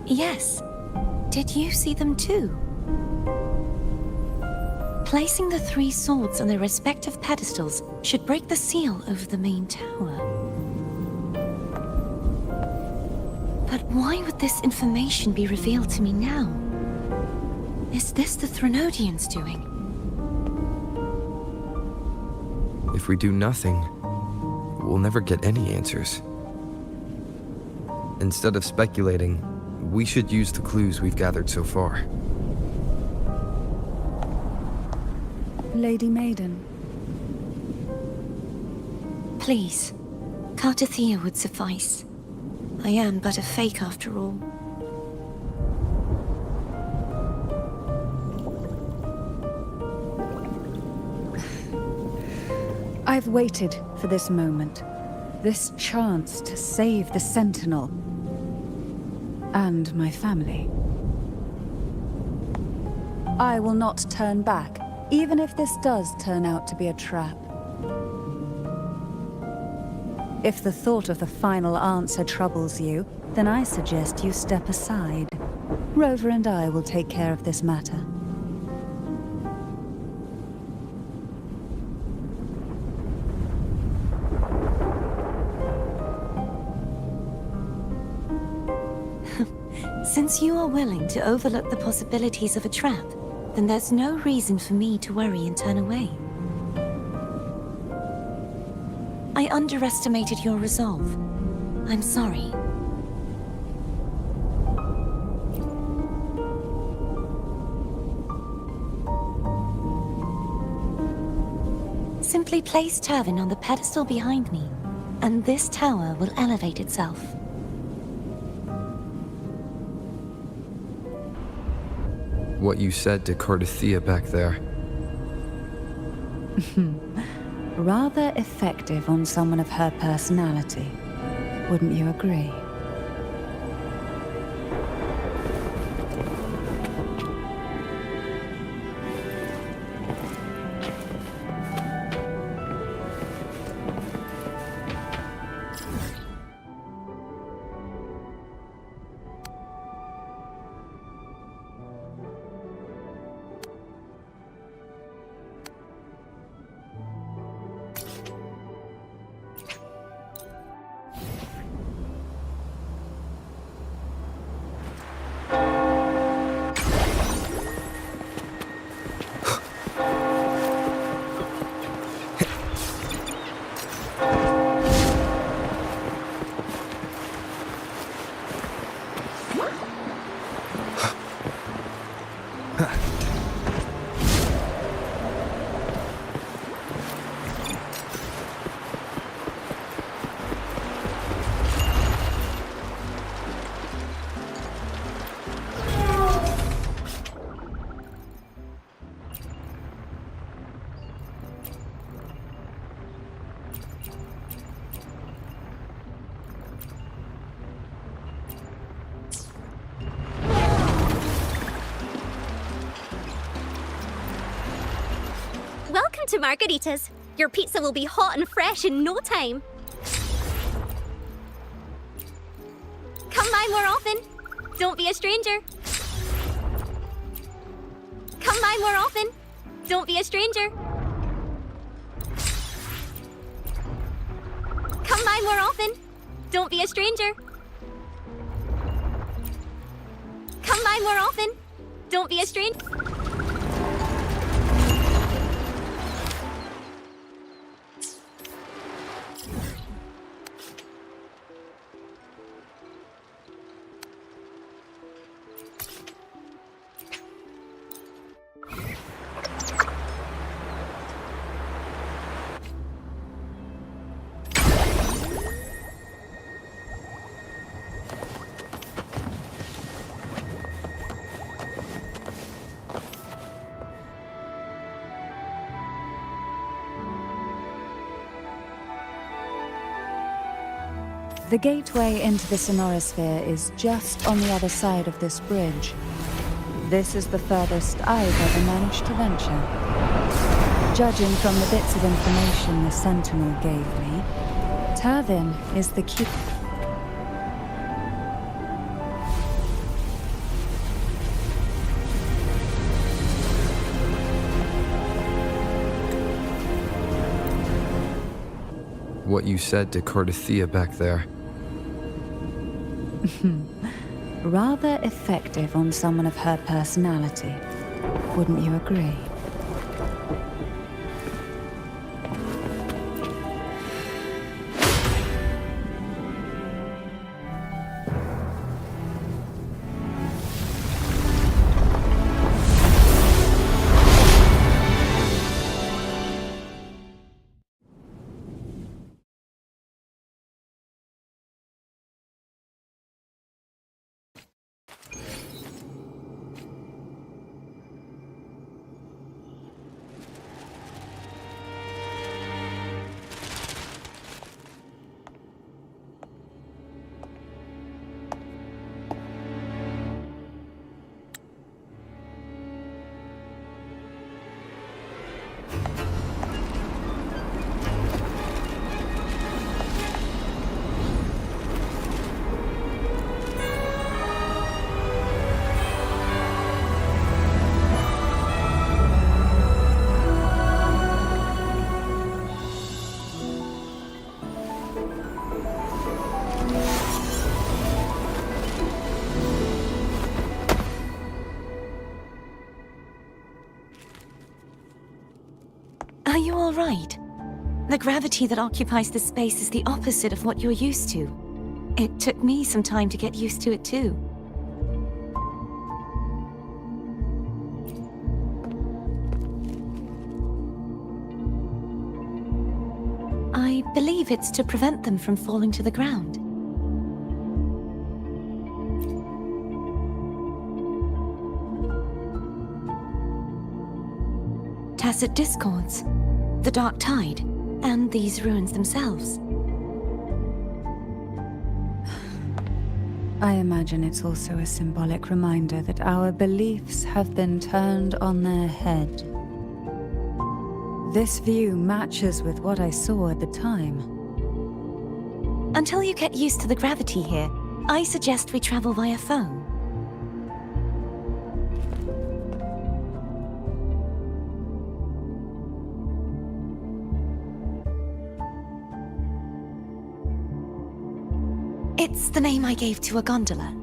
Yes. Did you see them too? Placing the 3 swords on their respective pedestals should break the seal over the main tower. But why would this information be revealed to me now? Is this the Thenodian's doing?
If we do nothing, we'll never get any answers. Instead of speculating, we should use the clues we've gathered so far.
Lady Maiden.
Please, Cartathea would suffice. I am but a fake after all.
I've waited for this moment. This chance to save the Sentinel. And my family. I will not turn back, even if this does turn out to be a trap. If the thought of the final answer troubles you, then I suggest you step aside. Rover and I will take care of this matter.
Since you are willing to overlook the possibilities of a trap, then there's no reason for me to worry and turn away. I underestimated your resolve. I'm sorry. Simply place Turvin on the pedestal behind me, and this tower will elevate itself.
What you said to Cardathea back there.
Rather effective on someone of her personality. Wouldn't you agree?
Welcome to Margarita's. Your pizza will be hot and fresh in no time. Come by more often. Don't be a stranger. Come by more often. Don't be a stranger. Come by more often. Don't be a stranger. Come by more often. Don't be a stranger.
The gateway into the Sonorosphere is just on the other side of this bridge. This is the furthest I've ever managed to venture. Judging from the bits of information the Sentinel gave me, Turvin is the key.
What you said to Cardathea back there.
Rather effective on someone of her personality. Wouldn't you agree?
Are you all right? The gravity that occupies this space is the opposite of what you're used to. It took me some time to get used to it too. I believe it's to prevent them from falling to the ground. Tacit discords, the dark tide, and these ruins themselves.
I imagine it's also a symbolic reminder that our beliefs have been turned on their head. This view matches with what I saw at the time.
Until you get used to the gravity here, I suggest we travel via phone. It's the name I gave to a gondola.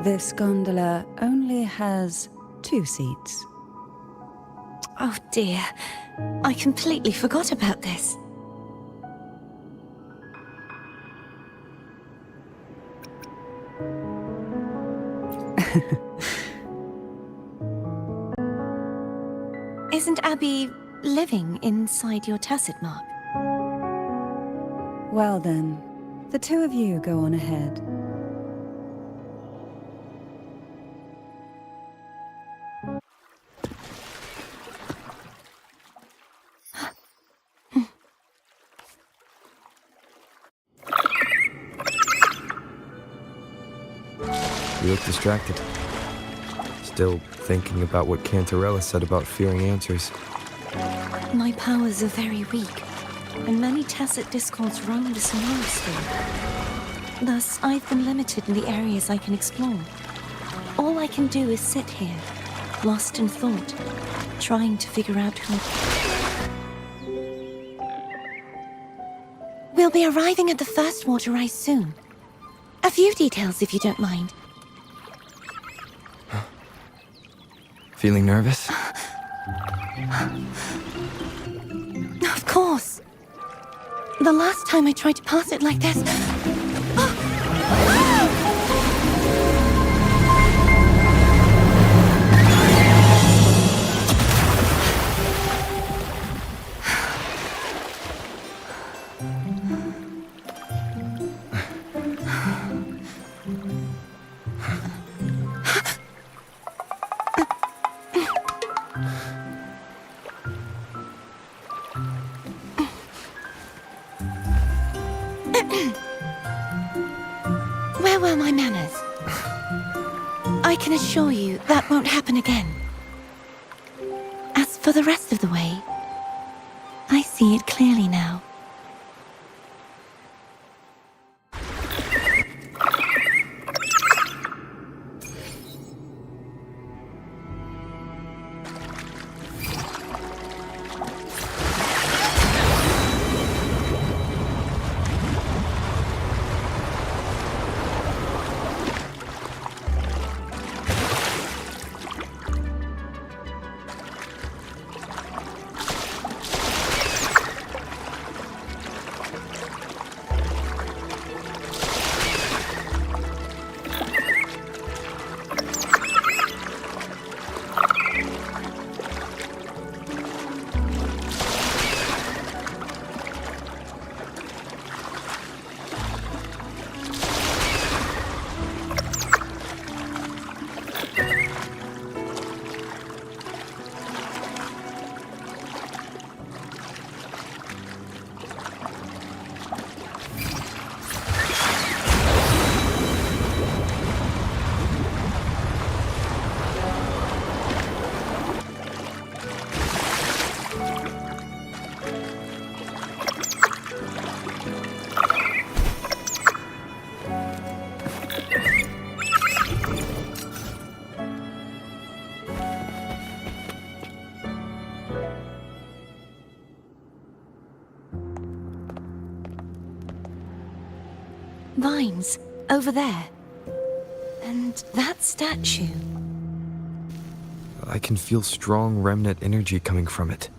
This gondola only has 2 seats.
Oh dear, I completely forgot about this. Isn't Abby living inside your tacit mark?
Well then, the 2 of you go on ahead.
You look distracted. Still thinking about what Cantarella said about fearing answers.
My powers are very weak, and many tacit discords roam the Sonoros. Thus, I've been limited in the areas I can explore. All I can do is sit here, lost in thought, trying to figure out who... We'll be arriving at the first water rise soon. A few details, if you don't mind.
Feeling nervous?
Of course. The last time I tried to pass it like this... can assure you that won't happen again. As for the rest of the way, I see it clearly now. Vines, over there. And that statue.
I can feel strong remnant energy coming from it.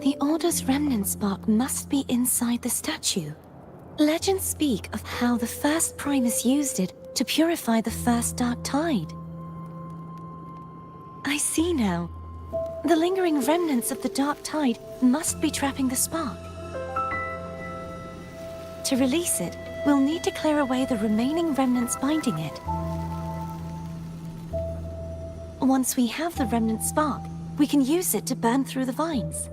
The Order's remnant spark must be inside the statue. Legends speak of how the first Primus used it to purify the first Dark Tide. I see now. The lingering remnants of the Dark Tide must be trapping the spark. To release it, we'll need to clear away the remaining remnants binding it. Once we have the remnant spark, we can use it to burn through the vines.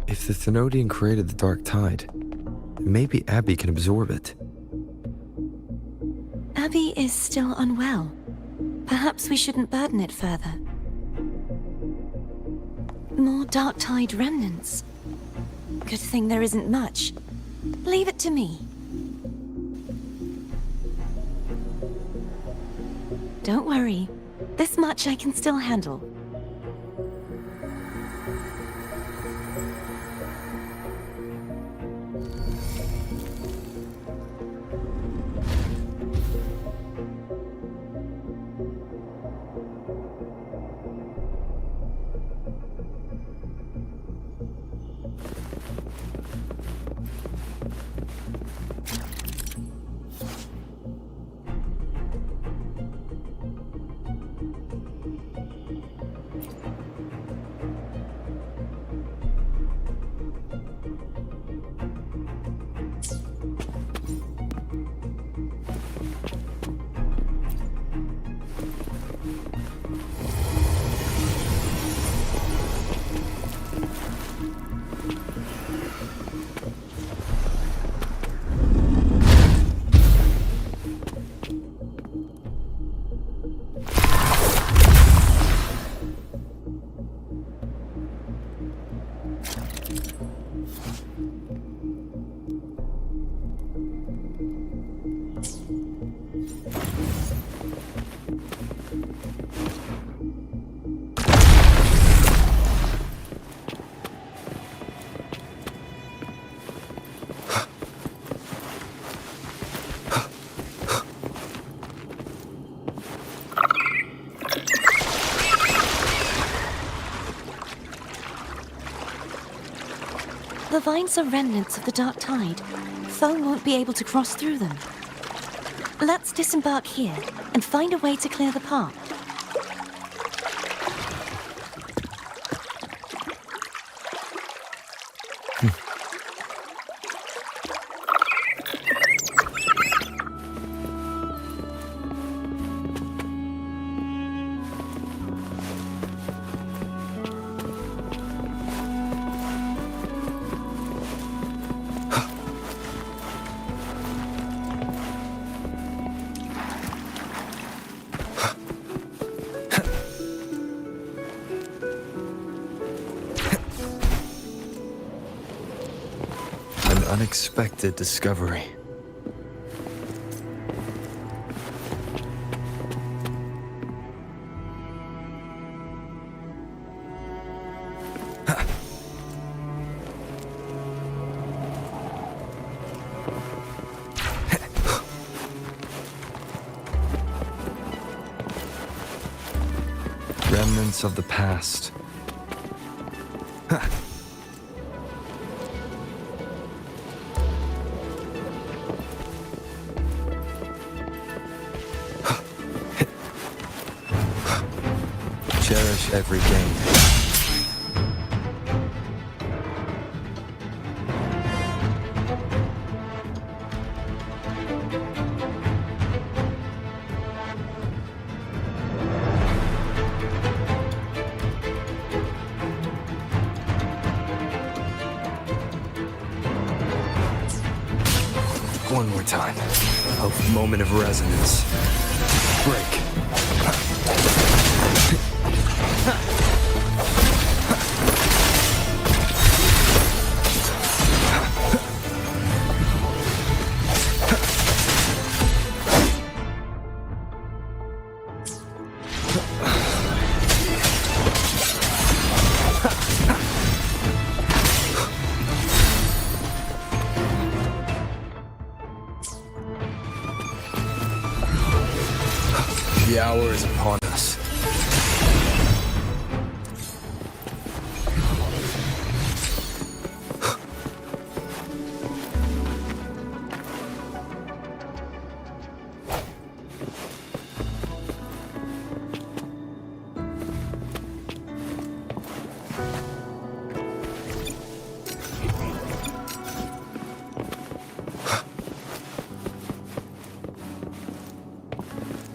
If the Thenodian created the Dark Tide, maybe Abby can absorb it.
Abby is still unwell. Perhaps we shouldn't burden it further. More Dark Tide remnants. Good thing there isn't much. Leave it to me. Don't worry. This much I can still handle. The vines are remnants of the Dark Tide. Foe won't be able to cross through them. Let's disembark here and find a way to clear the path.
unexpected discovery. Remnants of the past. Cherish every gain. One more time. A moment of resonance. Break. The hour is upon us.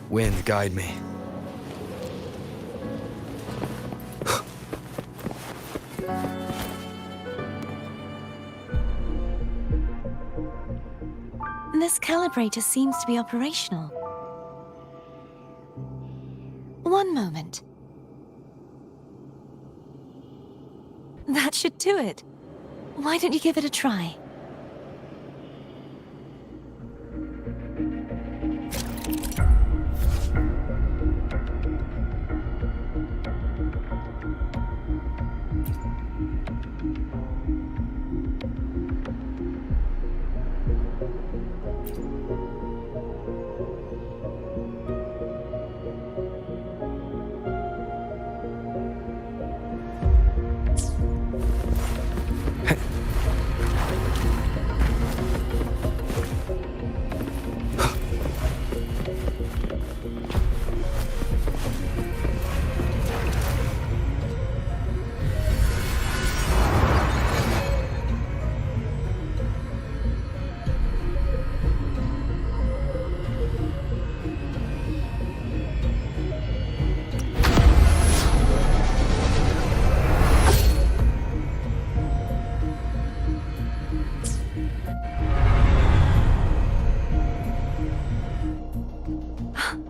Wind, guide me.
This calibrator seems to be operational. One moment. That should do it. Why don't you give it a try?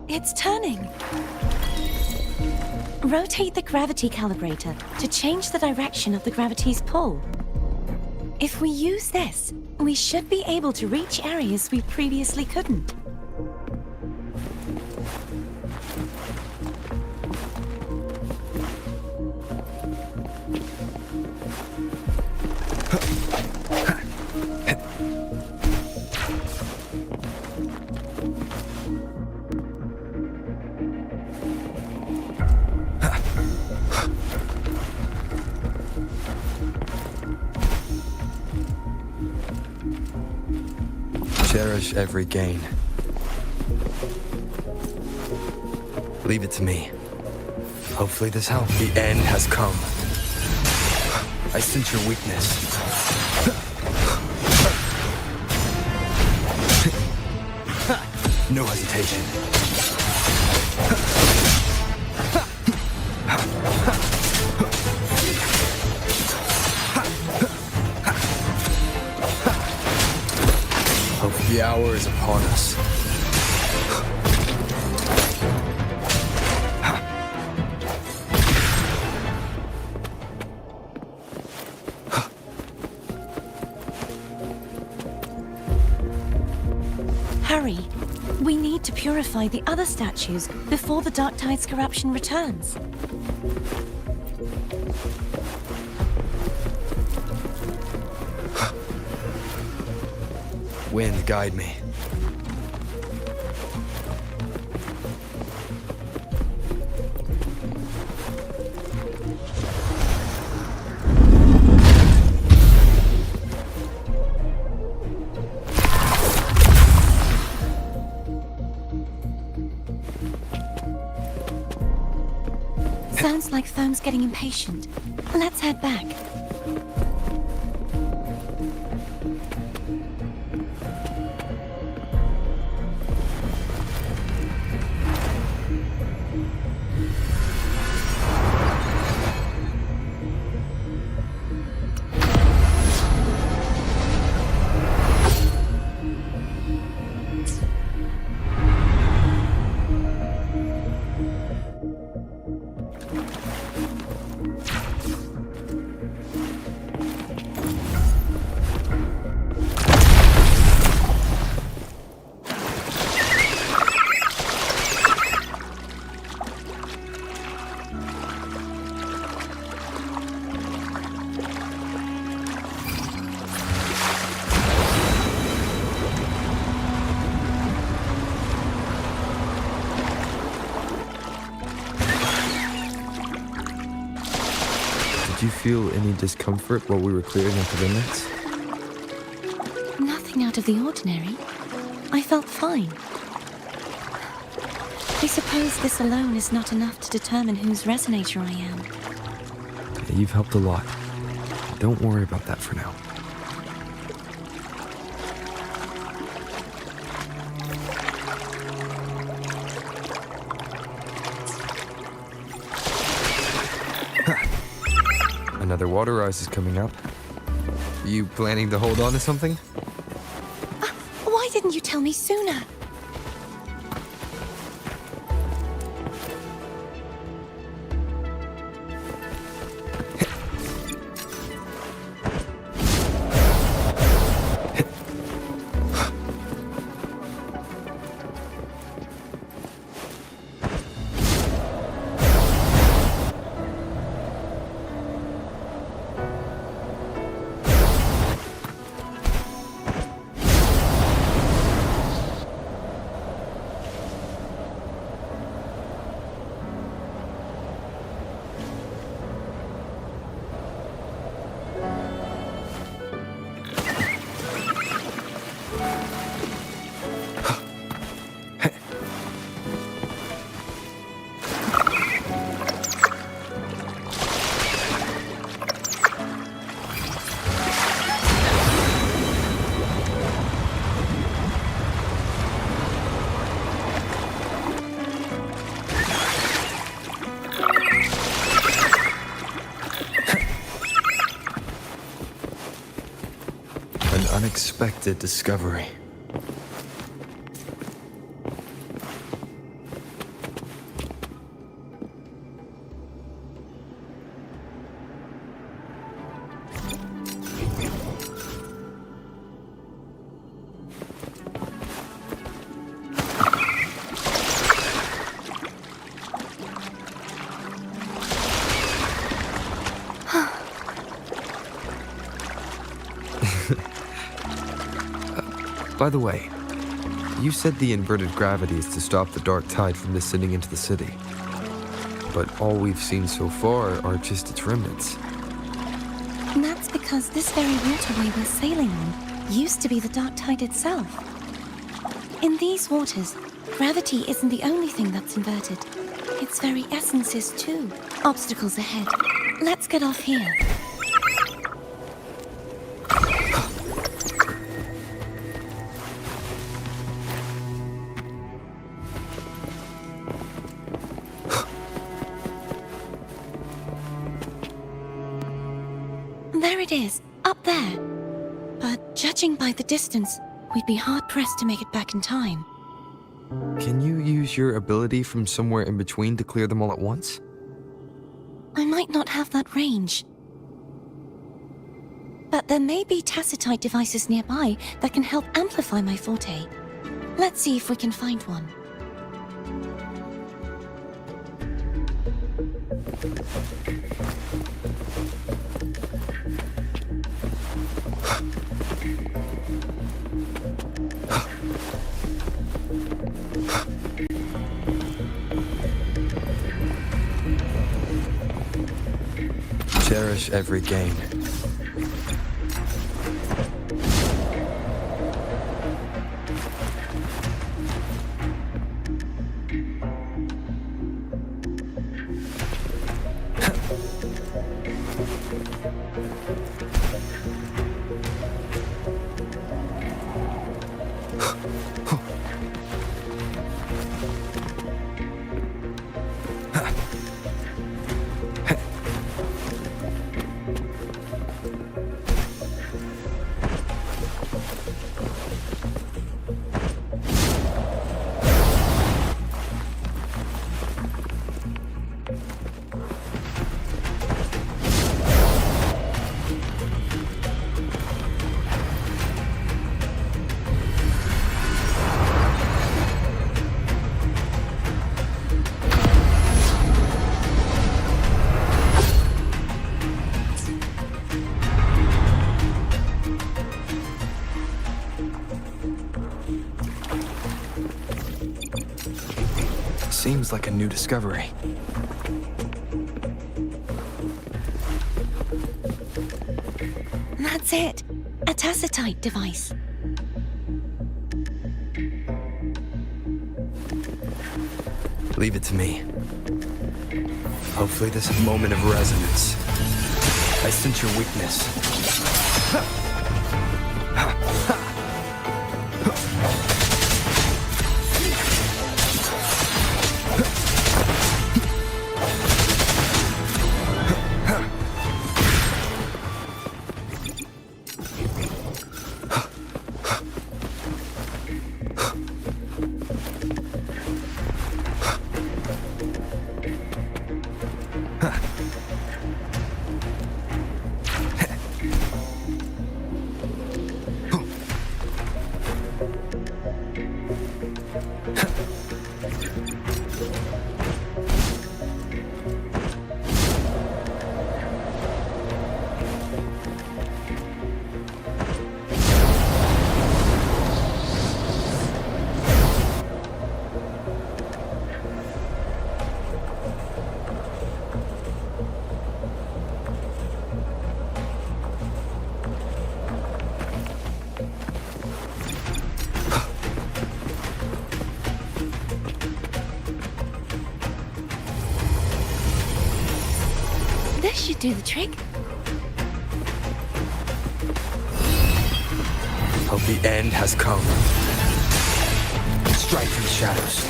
It's turning. Rotate the gravity calibrator to change the direction of the gravity's pull. If we use this, we should be able to reach areas we previously couldn't.
Cherish every gain. Leave it to me. Hopefully this helps. The end has come. I sense your weakness. No hesitation. The hour is upon us.
purify the other statues before the Dark Tide's corruption returns.
Wind, guide me.
Sounds like Foam's getting impatient. Let's head back.
Did you feel any discomfort while we were clearing out the remnants?
Nothing out of the ordinary. I felt fine. I suppose this alone is not enough to determine whose resonator I am.
You've helped a lot. Don't worry about that for now. Another water rise is coming up. You planning to hold on to something?
Why didn't you tell me sooner?
Unexpected discovery. By the way, you said the inverted gravity is to stop the dark tide from descending into the city. But all we've seen so far are just its remnants.
And that's because this very waterway we're sailing on used to be the dark tide itself. In these waters, gravity isn't the only thing that's inverted. Its very essence is too. Obstacles ahead. Let's get off here. There it is, up there. But judging by the distance, we'd be hard-pressed to make it back in time.
Can you use your ability from somewhere in between to clear them all at once?
I might not have that range. But there may be tacitite devices nearby that can help amplify my forte. Let's see if we can find one.
Cherish every gain. Seems like a new discovery.
That's it. A tacitite device.
Leave it to me. Hopefully this moment of resonance. I sense your weakness.
This should do the trick.
Hope the end has come. Strike from the shadows.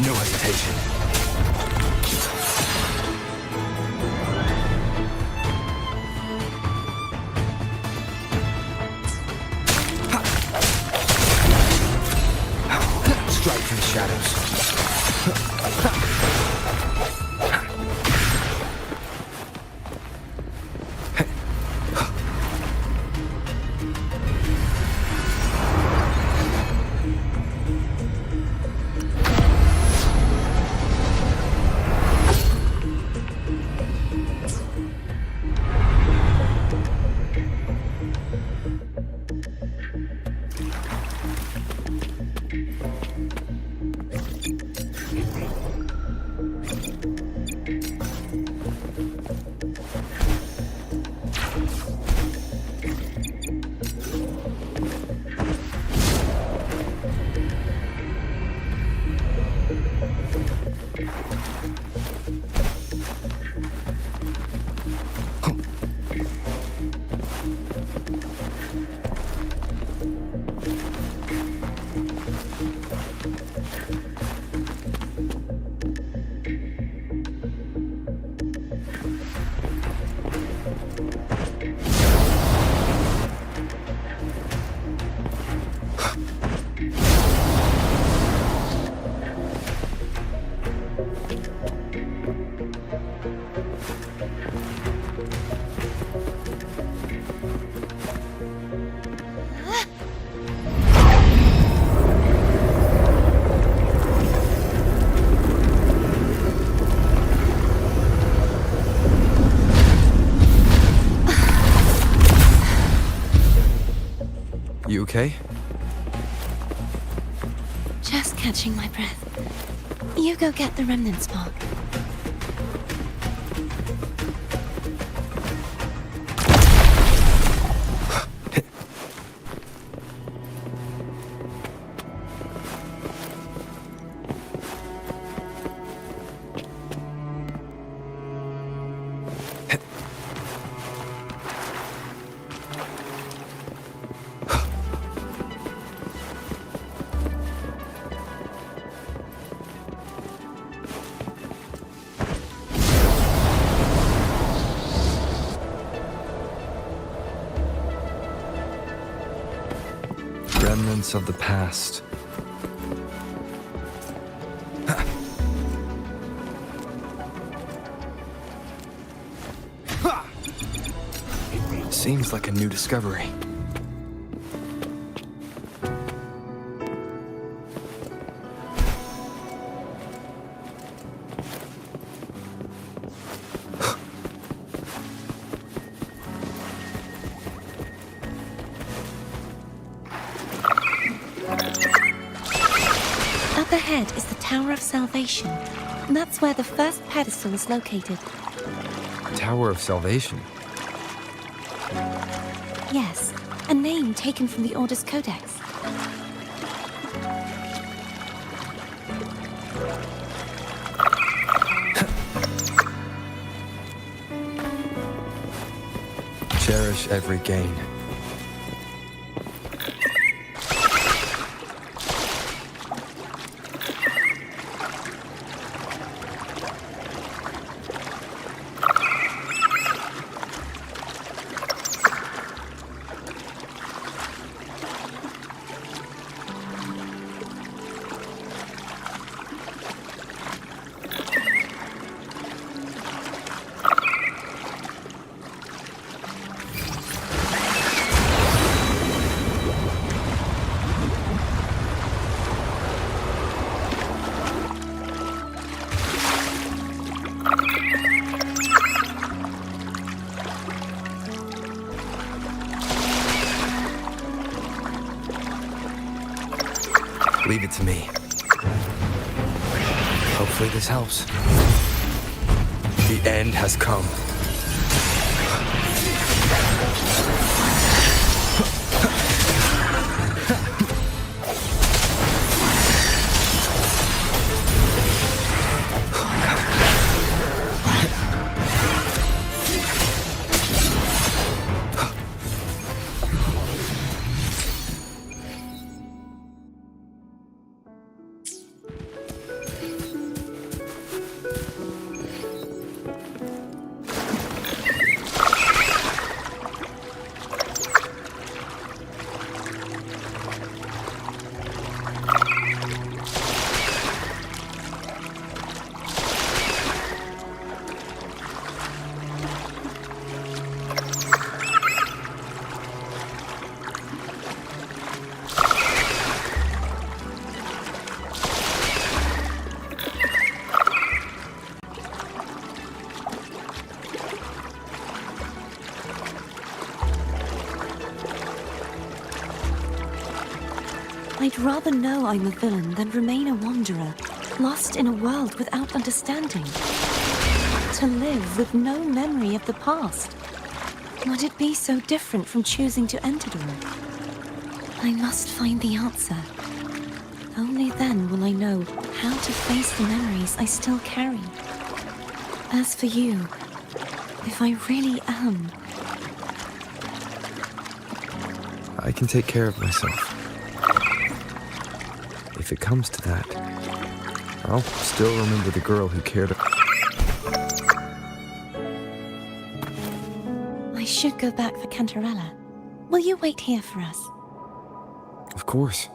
No hesitation. Strike from the shadows.
Just catching my breath. You go get the remnant spark.
Remnants of the past. Seems like a new discovery.
Up ahead is the Tower of Salvation. That's where the first pedestal is located.
Tower of Salvation.
Yes, a name taken from the Order's Codex.
Cherish every gain. Leave it to me. Hopefully this helps. The end has come.
I'd rather know I'm a villain than remain a wanderer, lost in a world without understanding. To live with no memory of the past. Would it be so different from choosing to enter the room? I must find the answer. Only then will I know how to face the memories I still carry. As for you, if I really am...
I can take care of myself. If it comes to that, I'll still remember the girl who cared.
I should go back for Cantarella. Will you wait here for us?
Of course.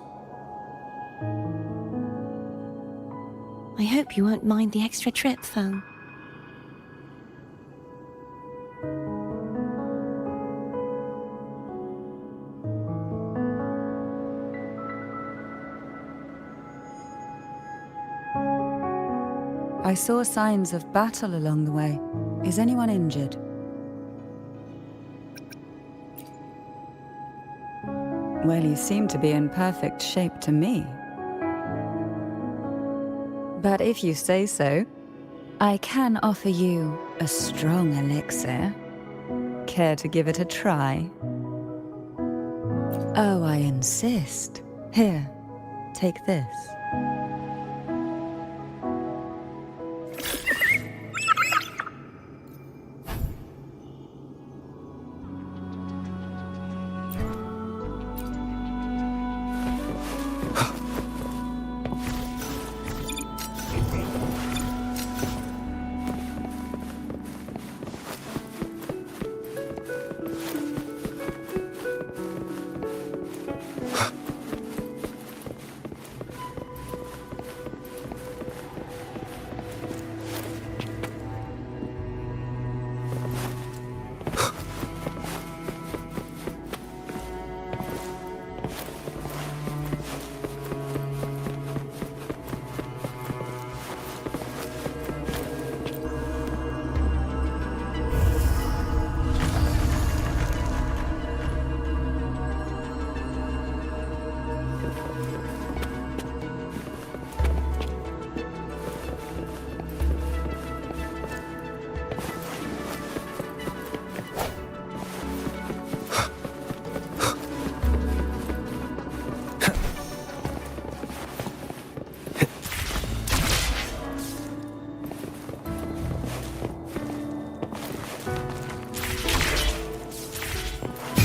I hope you won't mind the extra trip, Foam.
I saw signs of battle along the way. Is anyone injured? Well, you seem to be in perfect shape to me. But if you say so, I can offer you a strong elixir. Care to give it a try? Oh, I insist. Here, take this.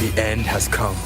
The end has come.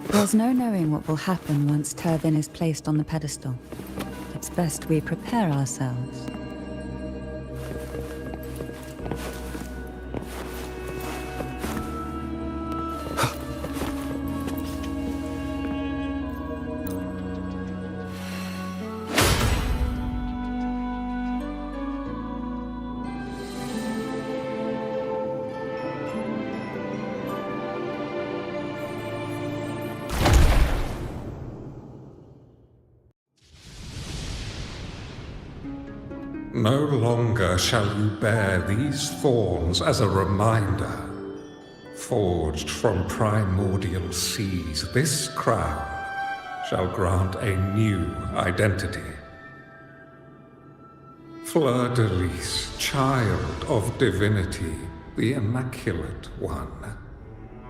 There's no knowing what will happen once Turvin is placed on the pedestal. It's best we prepare ourselves.
No longer shall you bear these thorns as a reminder. Forged from primordial seas, this crown shall grant a new identity. Fleur-de-Lis, child of divinity, the Immaculate One,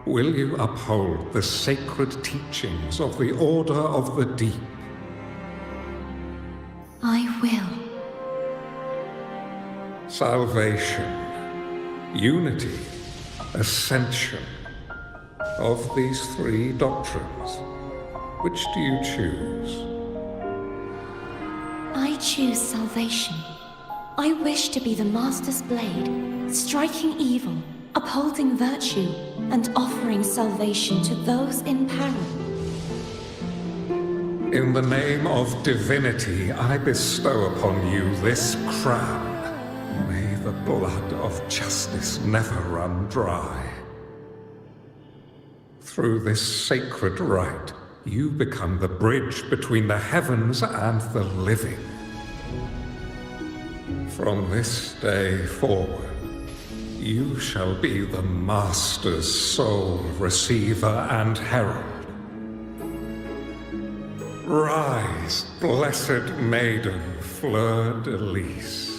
will you uphold the sacred teachings of the Order of the Deep?
I will.
Salvation, unity, ascension. Of these three doctrines, which do you choose?
I choose salvation. I wish to be the Master's blade, striking evil, upholding virtue, and offering salvation to those in peril.
In the name of divinity, I bestow upon you this crown. May the blood of justice never run dry. Through this sacred rite, you become the bridge between the heavens and the living. From this day forward, you shall be the Master's sole receiver and herald. Rise, blessed maiden Fleur-de-Lis.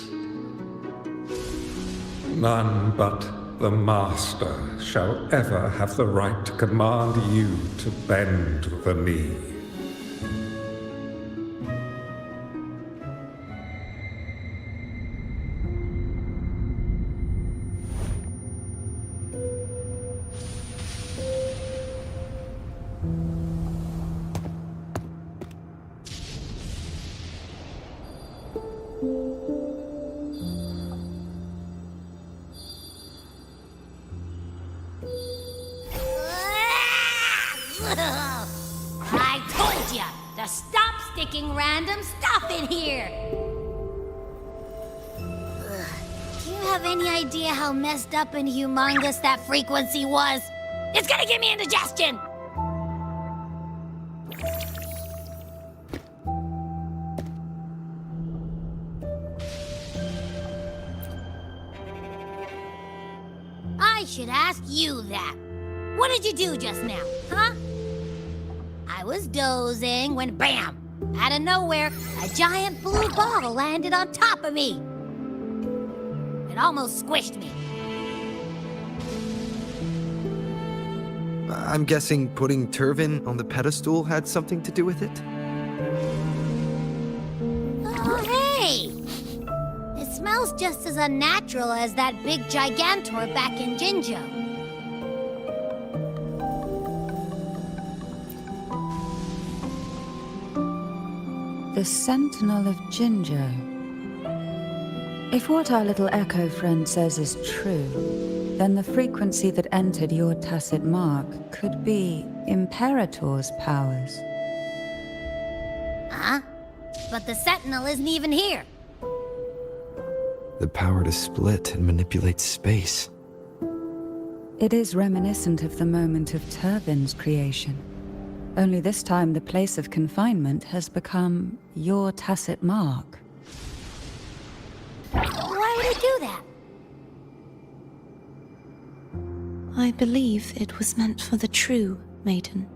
None but the Master shall ever have the right to command you to bend the knee.
I told ya to stop sticking random stuff in here! Do you have any idea how messed up and humongous that frequency was? It's gonna give me indigestion! I should ask you that. What did you do just now, huh? I was dozing when BAM! Out of nowhere, a giant blue ball landed on top of me. It almost squished me.
I'm guessing putting Turvin on the pedestal had something to do with it?
Oh, hey! It smells just as unnatural as that big gigantor back in Jinjo.
The Sentinel of Jinjo. If what our little echo friend says is true, then the frequency that entered your tacit mark could be Imperator's powers.
Huh? But the Sentinel isn't even here.
The power to split and manipulate space.
It is reminiscent of the moment of Turvin's creation. Only this time the place of confinement has become your tacit mark.
Why would it do that?
I believe it was meant for the true maiden.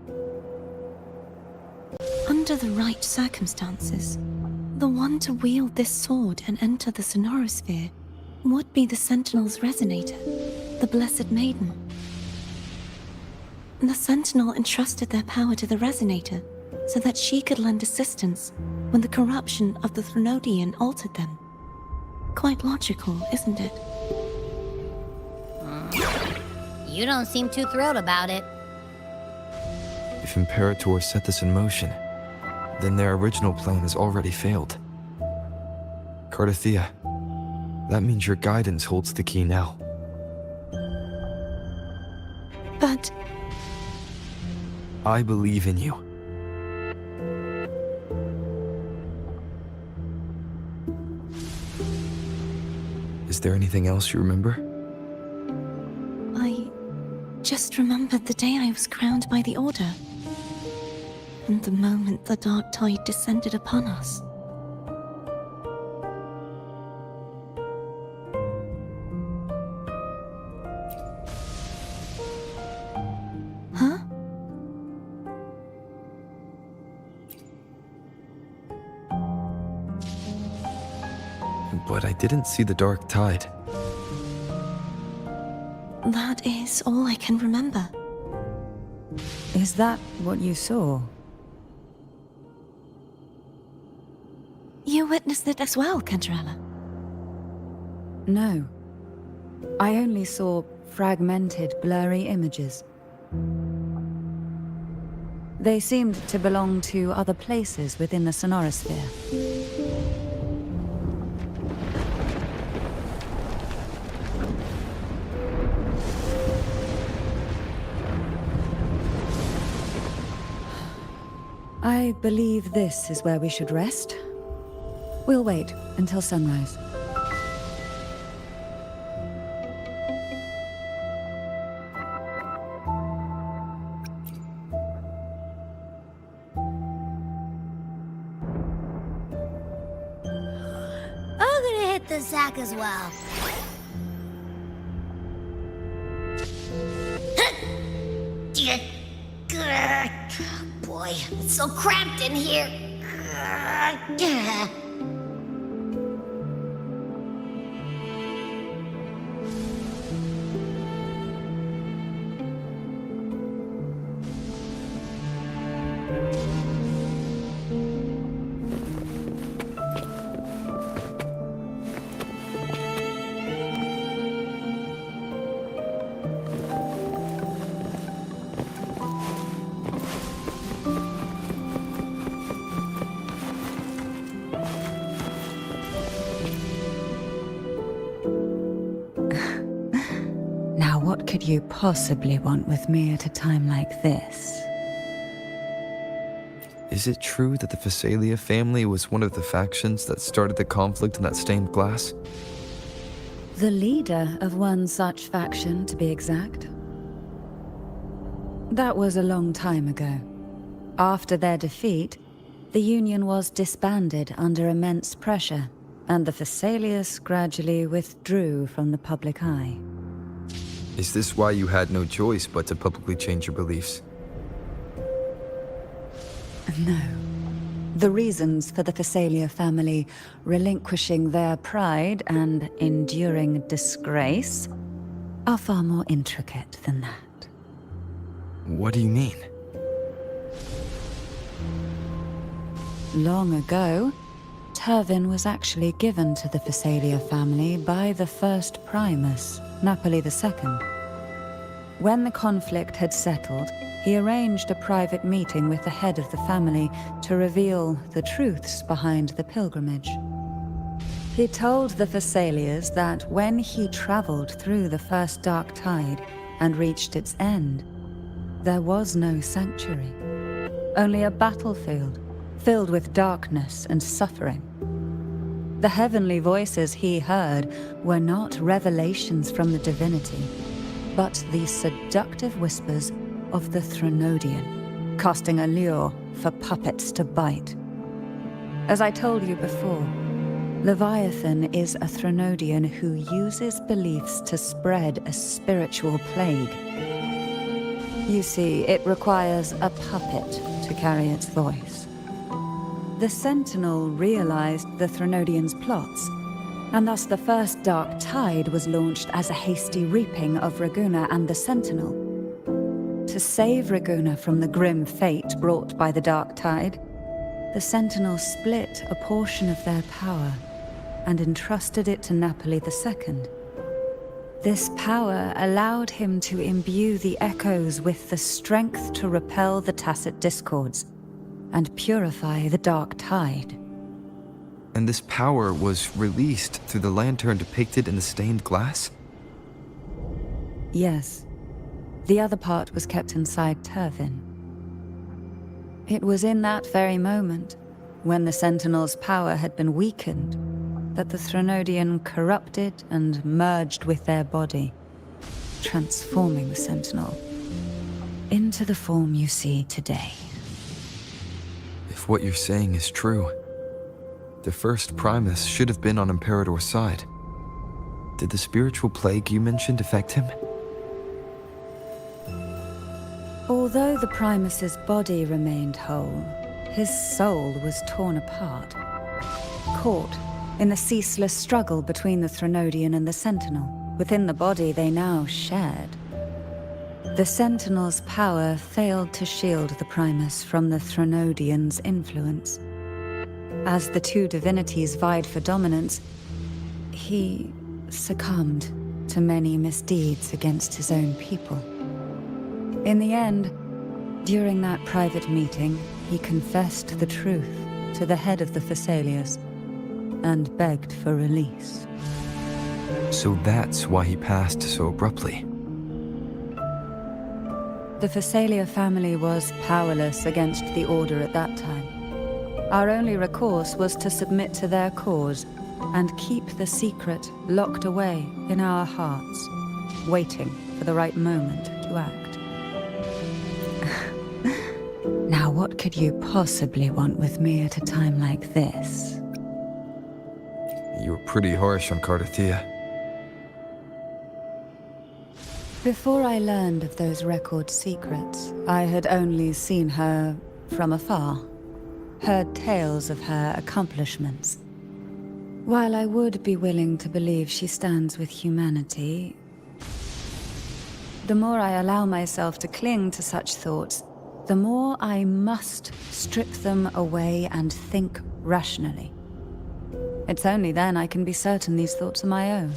Under the right circumstances, the one to wield this sword and enter the Sonorosphere would be the Sentinel's resonator, the Blessed Maiden. The Sentinel entrusted their power to the resonator so that she could lend assistance when the corruption of the Threnodian altered them. Quite logical, isn't it?
You don't seem too thrilled about it.
If Imperator set this in motion, then their original plan has already failed. Cardathea, that means your guidance holds the key now.
But
I believe in you. Is there anything else you remember?
I just remembered the day I was crowned by the Order, and the moment the dark tide descended upon us. Huh?
But I didn't see the dark tide.
That is all I can remember.
Is that what you saw?
You witnessed it as well, Cantarella.
No. I only saw fragmented, blurry images. They seemed to belong to other places within the Sonorosphere. I believe this is where we should rest. We'll wait until sunrise.
I'm gonna hit the sack as well. Boy, it's so cramped in here.
could you possibly want with me at a time like this?
Is it true that the Phasalia family was one of the factions that started the conflict in that stained glass?
The leader of one such faction, to be exact. That was a long time ago. After their defeat, the Union was disbanded under immense pressure, and the Phasalius gradually withdrew from the public eye.
Is this why you had no choice but to publicly change your beliefs?
No. The reasons for the Phasalia family relinquishing their pride and enduring disgrace are far more intricate than that.
What do you mean?
Long ago, Turvin was actually given to the Phasalia family by the first Primus, Napoli II. When the conflict had settled, he arranged a private meeting with the head of the family to reveal the truths behind the pilgrimage. He told the Phasalias that when he traveled through the first dark tide and reached its end, there was no sanctuary, only a battlefield filled with darkness and suffering. The heavenly voices he heard were not revelations from the divinity, but the seductive whispers of the Threnodian, casting a lure for puppets to bite. As I told you before, Leviathan is a Threnodian who uses beliefs to spread a spiritual plague. You see, it requires a puppet to carry its voice. The Sentinel realized the Threnodian's plots, and thus the first Dark Tide was launched as a hasty reaping of Raguna and the Sentinel. To save Raguna from the grim fate brought by the Dark Tide, the Sentinel split a portion of their power and entrusted it to Napoli II. This power allowed him to imbue the echoes with the strength to repel the tacit discords and purify the Dark Tide.
And this power was released through the lantern depicted in the stained glass?
Yes. The other part was kept inside Turvin. It was in that very moment, when the Sentinel's power had been weakened, that the Threnodian corrupted and merged with their body, transforming the Sentinel into the form you see today.
If what you're saying is true, the first Primus should have been on Imperator's side. Did the spiritual plague you mentioned affect him?
Although the Primus's body remained whole, his soul was torn apart, caught in the ceaseless struggle between the Threnodian and the Sentinel. Within the body they now shared. The Sentinel's power failed to shield the Primus from the Threnodian's influence. As the two divinities vied for dominance, he succumbed to many misdeeds against his own people. In the end, during that private meeting, he confessed the truth to the head of the Phasalias and begged for release.
So that's why he passed so abruptly.
The Phasalia family was powerless against the Order at that time. Our only recourse was to submit to their cause and keep the secret locked away in our hearts, waiting for the right moment to act. Now, what could you possibly want with me at a time like this?
You were pretty harsh on Cardathia.
Before I learned of those record secrets, I had only seen her from afar, heard tales of her accomplishments. While I would be willing to believe she stands with humanity, the more I allow myself to cling to such thoughts, the more I must strip them away and think rationally. It's only then I can be certain these thoughts are my own,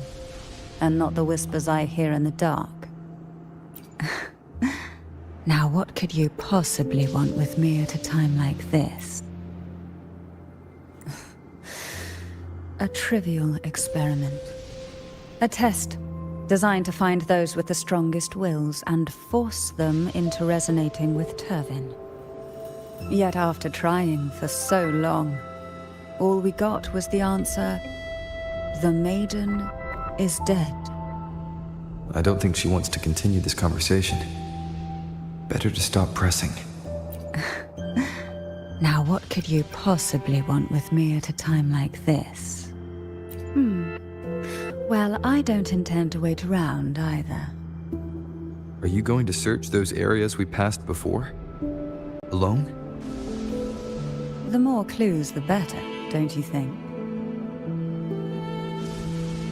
and not the whispers I hear in the dark. Now, what could you possibly want with me at a time like this? A trivial experiment. A test designed to find those with the strongest wills and force them into resonating with Turvin. Yet after trying for so long, all we got was the answer, the maiden is dead.
I don't think she wants to continue this conversation. Better to stop pressing.
Now what could you possibly want with me at a time like this? Well, I don't intend to wait around either.
Are you going to search those areas we passed before? Alone?
The more clues, the better, don't you think?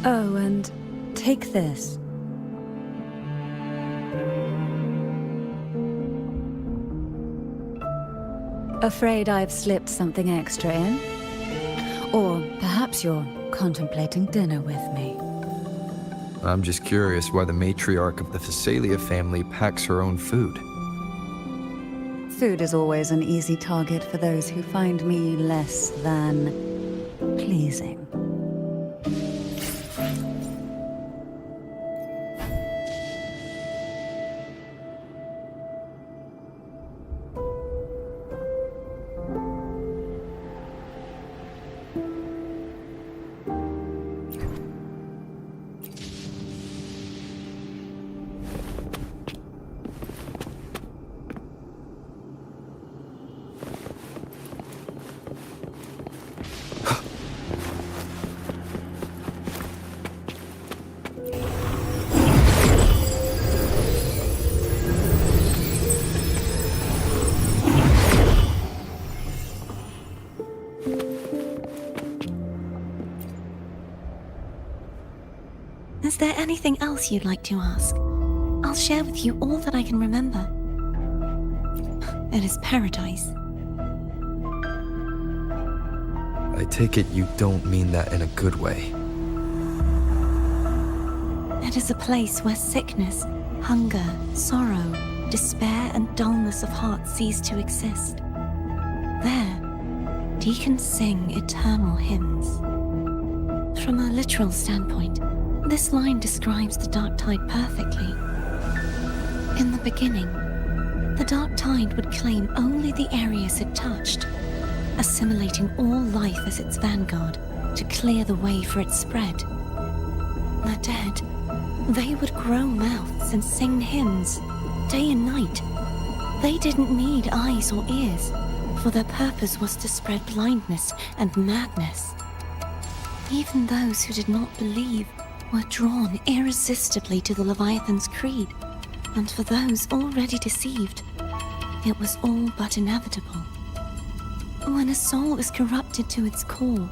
Oh, and take this. Afraid I've slipped something extra in? Or perhaps you're contemplating dinner with me.
I'm just curious why the matriarch of the Phasalia family packs her own food.
Food is always an easy target for those who find me less than pleasing.
Is there anything else you'd like to ask? I'll share with you all that I can remember. It is paradise.
I take it you don't mean that in a good way.
It is a place where sickness, hunger, sorrow, despair, and dullness of heart cease to exist. There, deacons sing eternal hymns. From a literal standpoint, this line describes the dark tide perfectly. In the beginning, the dark tide would claim only the areas it touched, assimilating all life as its vanguard to clear the way for its spread. The dead, they would grow mouths and sing hymns, day and night. They didn't need eyes or ears, for their purpose was to spread blindness and madness. Even those who did not believe were drawn irresistibly to the Leviathan's creed, and for those already deceived, it was all but inevitable. When a soul is corrupted to its core,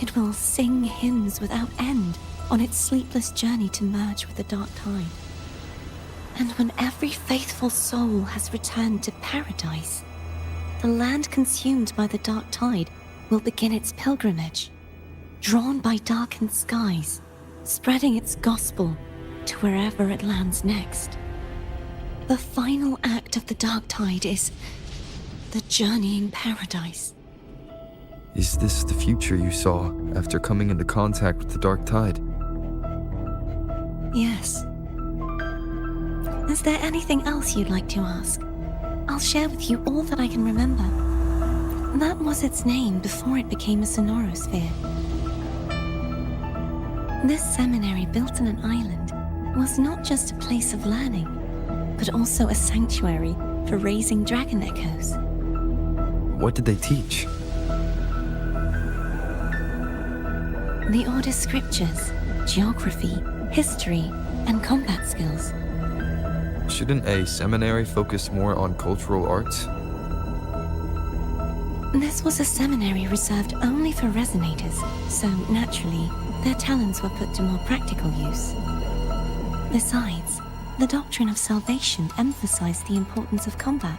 it will sing hymns without end on its sleepless journey to merge with the dark tide. And when every faithful soul has returned to paradise, the land consumed by the dark tide will begin its pilgrimage, drawn by darkened skies, spreading its gospel to wherever it lands next. The final act of the dark tide is the journeying paradise.
Is this the future you saw after coming into contact with the dark tide?
Yes. Is there anything else you'd like to ask? I'll share with you all that I can remember. That was its name before it became a sonorosphere. This seminary, built on an island, was not just a place of learning, but also a sanctuary for raising dragon echoes.
What did they teach?
The Order's scriptures, geography, history, and combat skills.
Shouldn't a seminary focus more on cultural arts?
This was a seminary reserved only for resonators, so naturally, their talents were put to more practical use. Besides, the doctrine of salvation emphasized the importance of combat.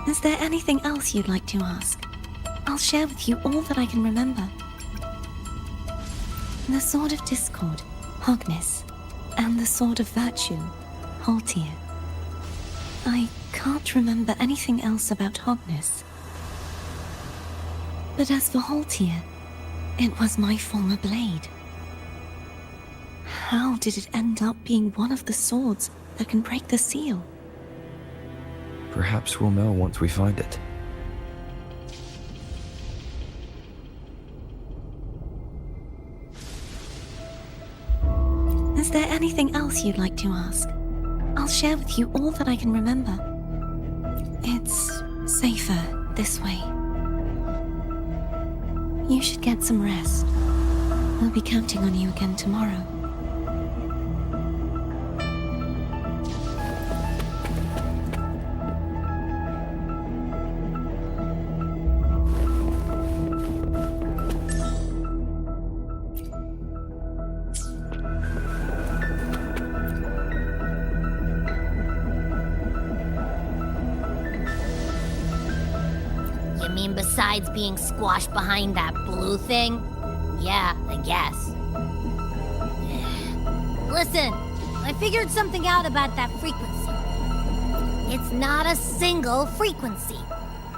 Is there anything else you'd like to ask? I'll share with you all that I can remember. The Sword of Discord, Hogness, and the Sword of Virtue, Haltir. I can't remember anything else about Hogness. But as for Haltir, It was my former blade. How did it end up being one of the swords that can break the seal?
Perhaps we'll know once we find it.
Is there anything else you'd like to ask? I'll share with you all that I can remember. It's safer this way. You should get some rest. We'll be counting on you again tomorrow.
You mean besides being squashed behind that blue thing? Yeah, I guess. Listen, I figured something out about that frequency. It's not a single frequency.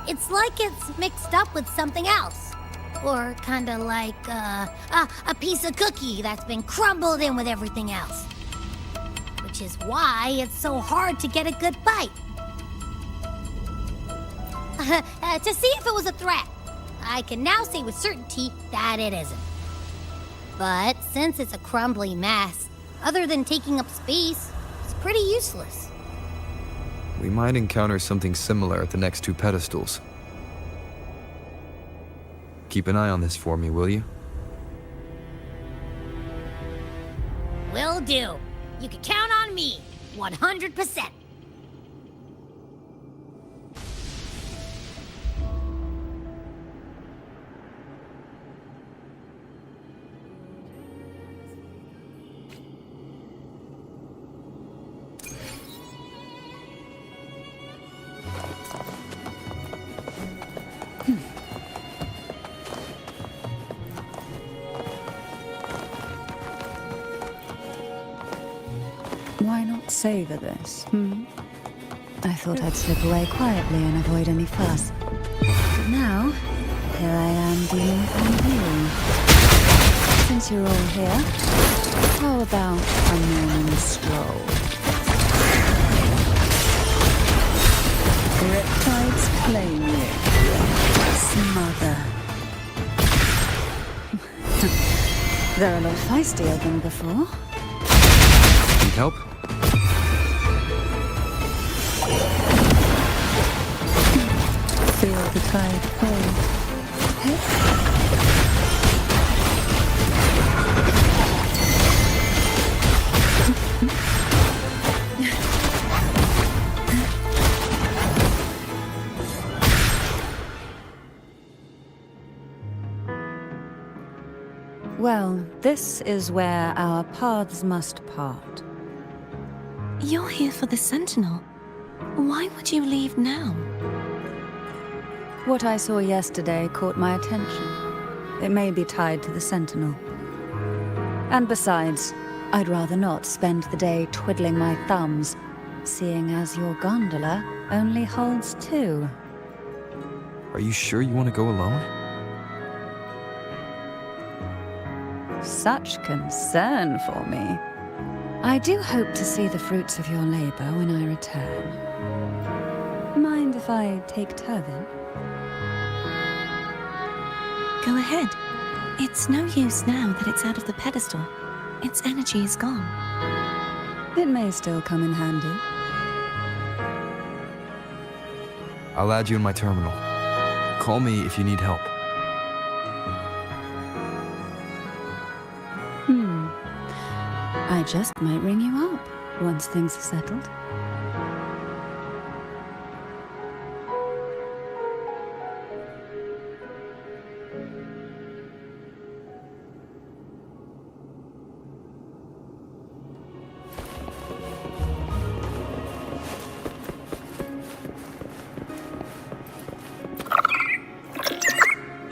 It's like it's mixed up with something else. Or kinda like, a piece of cookie that's been crumbled in with everything else. Which is why it's so hard to get a good bite. To see if it was a threat. I can now say with certainty that it isn't. But since it's a crumbly mess, other than taking up space, it's pretty useless.
We might encounter something similar at the next two pedestals. Keep an eye on this for me, will you?
Will do. You can count on me, 100%.
Why not savor this, I thought I'd slip away quietly and avoid any fuss. But now, here I am dealing with you. Since you're all here, how about a morning stroll? Riptides claim you. Smother. They're a lot feistier than before.
Need help?
Feel the tide pull. Well, this is where our paths must part.
You're here for the Sentinel. Why would you leave now?
What I saw yesterday caught my attention. It may be tied to the Sentinel. And besides, I'd rather not spend the day twiddling my thumbs, seeing as your gondola only holds 2.
Are you sure you want to go alone?
Such concern for me. I do hope to see the fruits of your labor when I return. Mind if I take Turvin?
Go ahead. It's no use now that it's out of the pedestal. Its energy is gone.
It may still come in handy.
I'll add you in my terminal. Call me if you need help.
I just might ring you up once things are settled.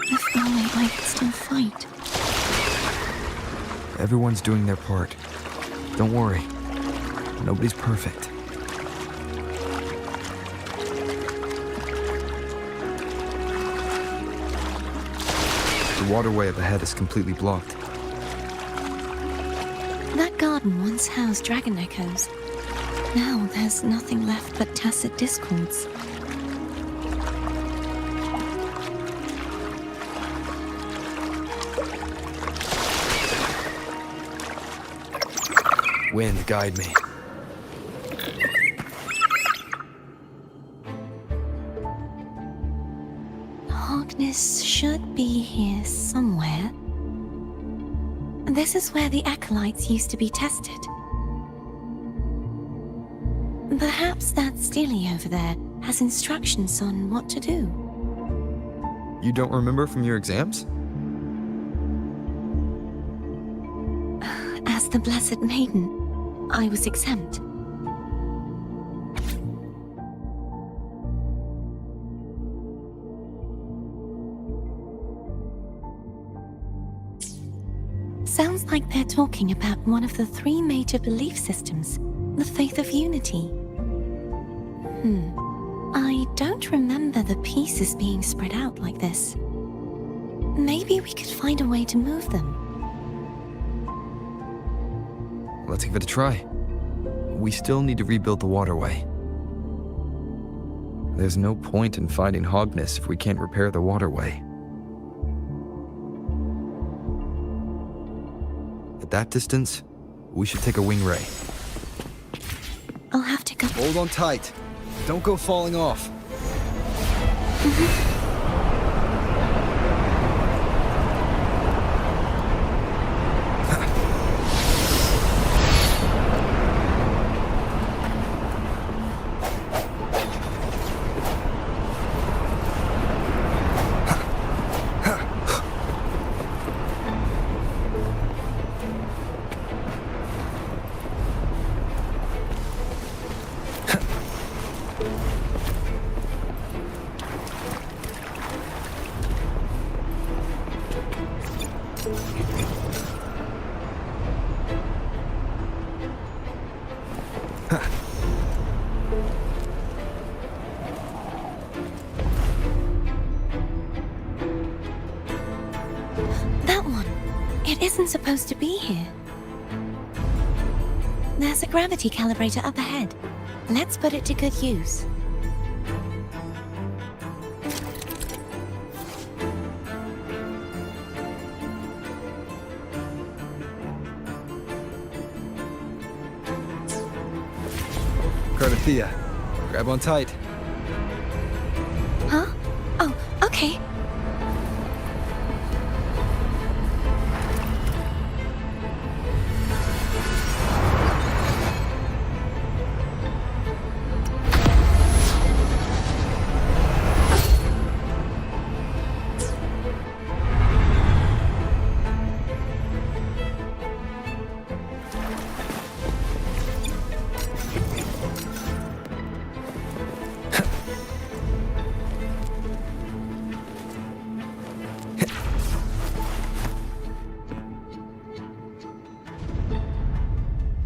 If only I could still fight.
Everyone's doing their part. Don't worry. Nobody's perfect. The waterway up ahead is completely blocked.
That garden once housed dragon echoes. Now there's nothing left but tacit discords.
Wind, guide me.
Hogness should be here somewhere. This is where the acolytes used to be tested. Perhaps that Steely over there has instructions on what to do.
You don't remember from your exams?
As the Blessed Maiden, I was exempt. Sounds like they're talking about one of the three major belief systems, the faith of unity. I don't remember the pieces being spread out like this. Maybe we could find a way to move them.
Let's give it a try. We still need to rebuild the waterway. There's no point in fighting Hogness if we can't repair the waterway. At that distance, we should take a wing ray.
I'll have to go.
Hold on tight. Don't go falling off.
That one. It isn't supposed to be here. There's a gravity calibrator up ahead. Let's put it to good use.
Cardathea, grab on tight.
Huh? Oh, okay.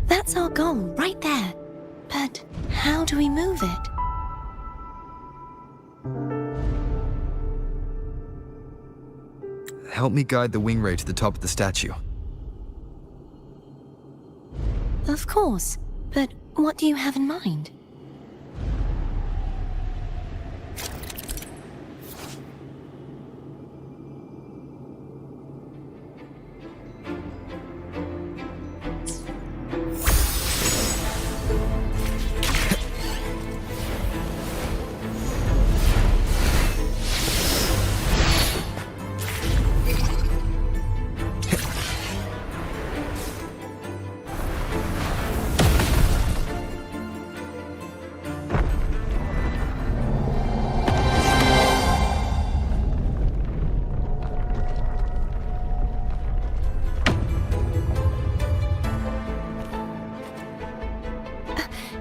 That's our goal, right there. But how do we move it?
Help me guide the wing ray to the top of the statue.
Of course. But what do you have in mind?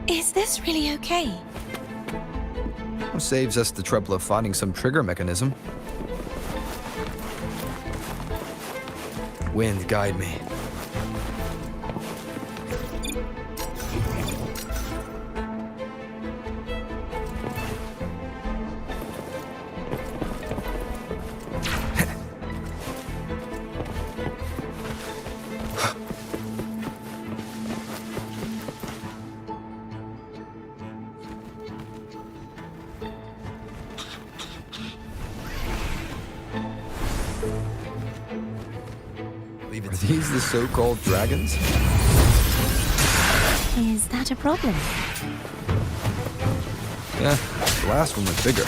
Is this really okay?
Saves us the trouble of finding some trigger mechanism. Wind, guide me. Are these the so-called dragons?
Is that a problem?
Yeah, the last one was bigger.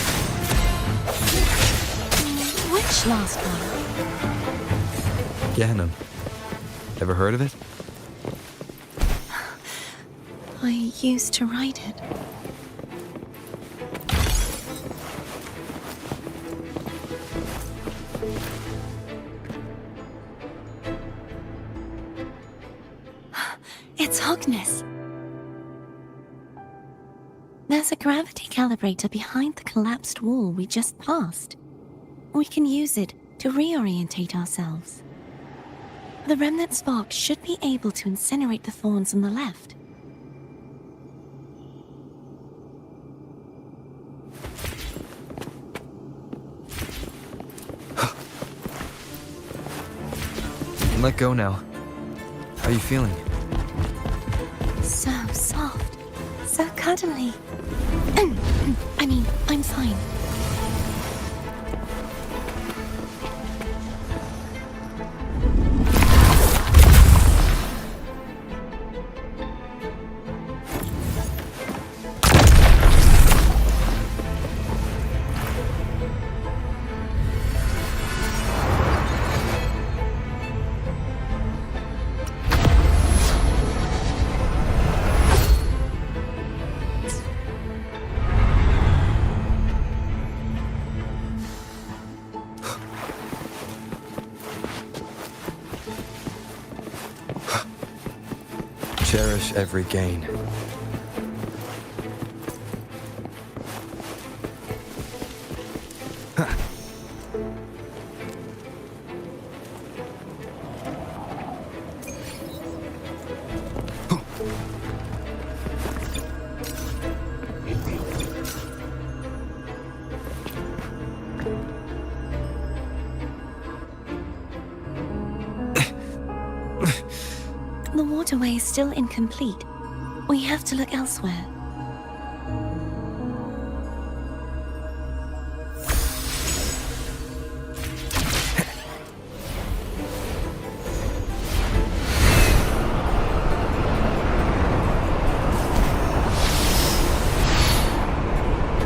Which last one?
Ganem. Ever heard of it?
I used to ride it. It's Hogness. There's a gravity calibrator behind the collapsed wall we just passed. We can use it to reorientate ourselves. The remnant spark should be able to incinerate the thorns on the left.
Let go now. How you feeling?
So soft. So cuddly. I mean, I'm fine.
Cherish every gain.
The waterway is still incomplete. We have to look elsewhere.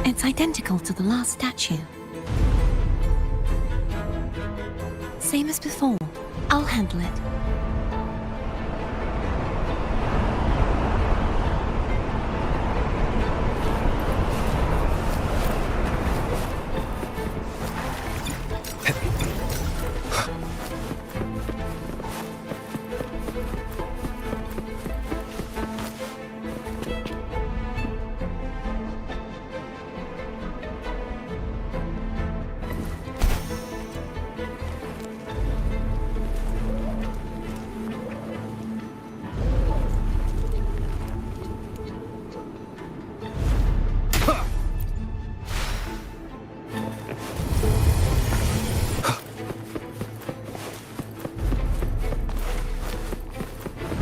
It's identical to the last statue. Same as before. I'll handle it.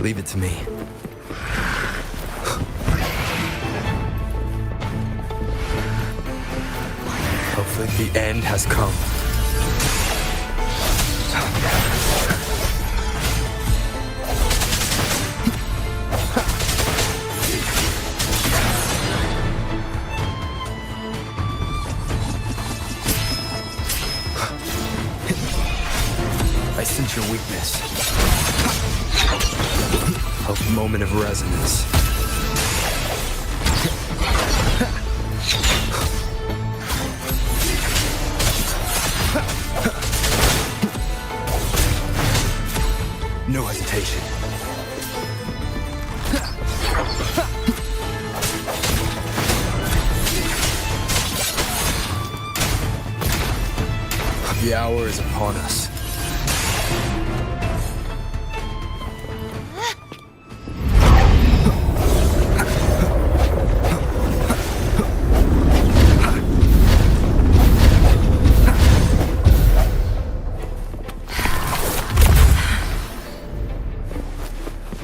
Leave it to me. Hopefully the end has come. I sense your weakness. A moment of resonance. No hesitation. The hour is upon us.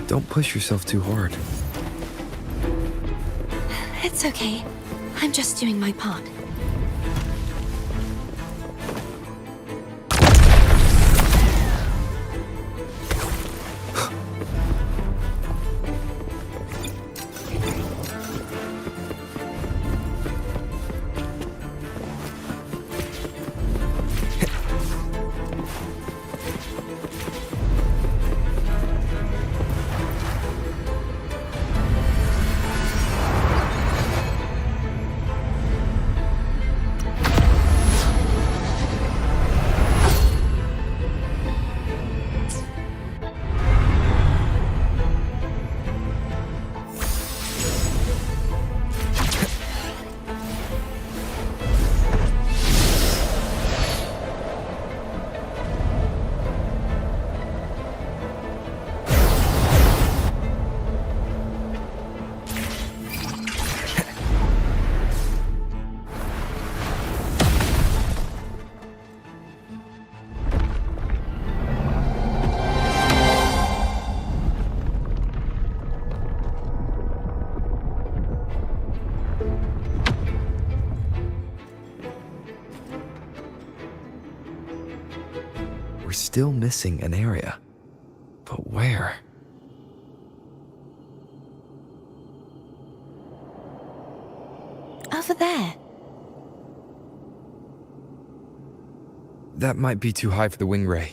Don't push yourself too hard.
It's okay. I'm just doing my part.
still missing an area. But where?
Over there.
That might be too high for the wing ray.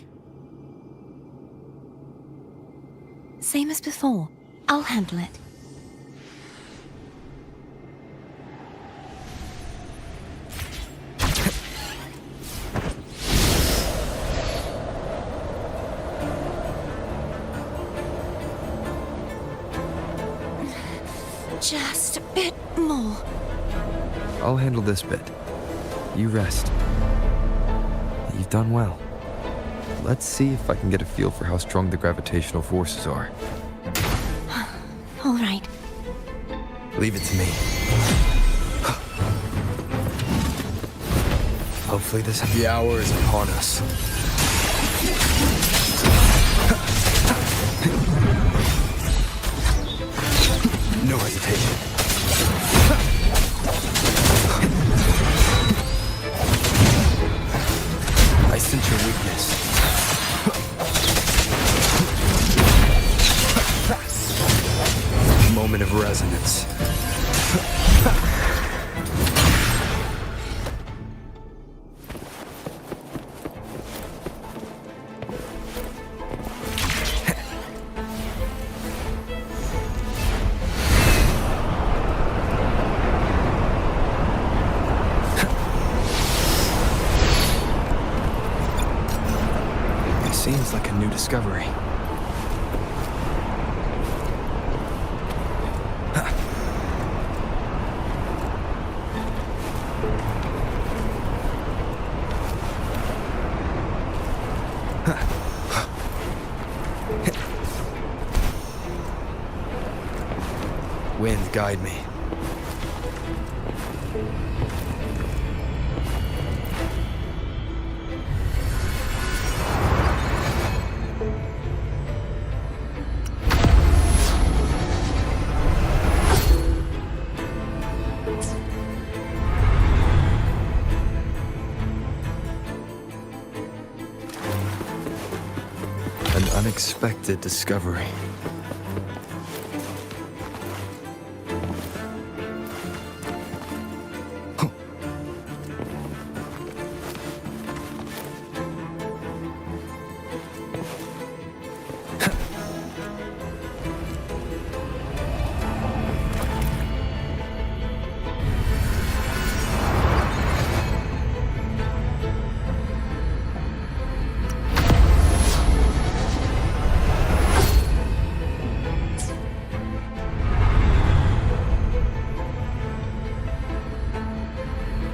Same as before. I'll handle it. Just a bit more.
I'll handle this bit. You rest. You've done well. Let's see if I can get a feel for how strong the gravitational forces are.
All right.
Leave it to me. Hopefully the hour is upon us. No hesitation. I sense your weakness. Moment of resonance. Seems like a new discovery. Wind, guide me. An unexpected discovery.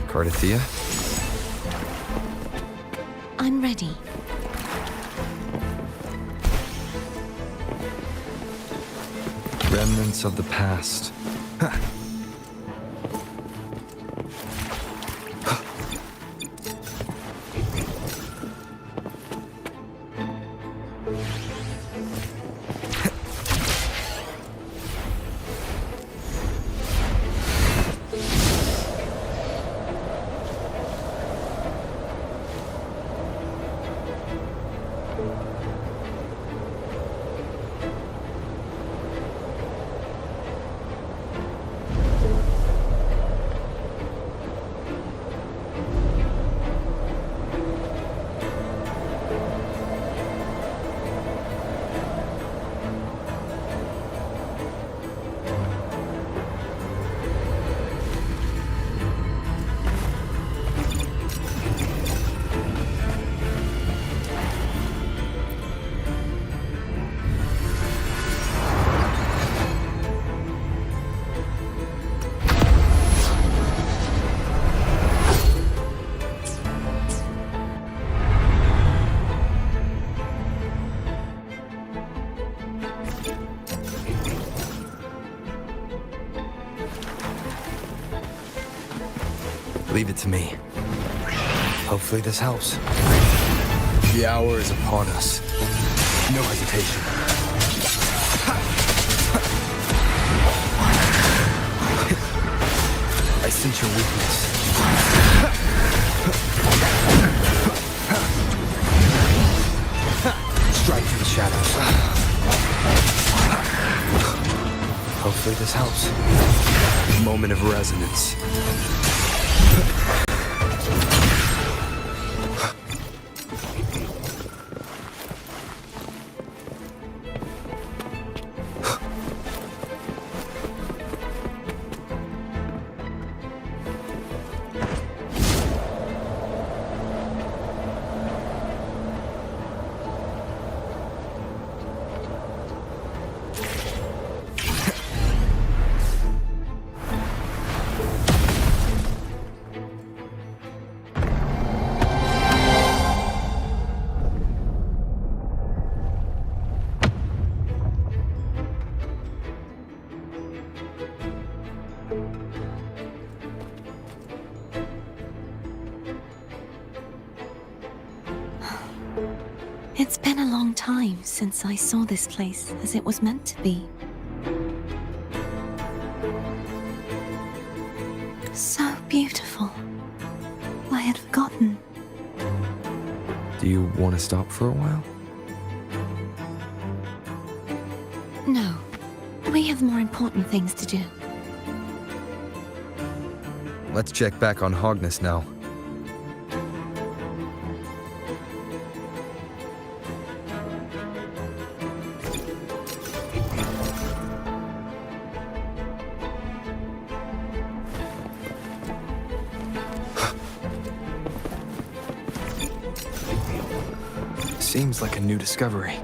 Cardathia?
I'm ready.
Remnants of the past. Leave it to me. Hopefully this helps. The hour is upon us. No hesitation. I sense your weakness. Strike through the shadows. Hopefully this helps. Moment of resonance.
It's been a long time since I saw this place as it was meant to be. So beautiful. I had forgotten.
Do you want to stop for a while?
No. We have more important things to do.
Let's check back on Hogness now. Seems like a new discovery.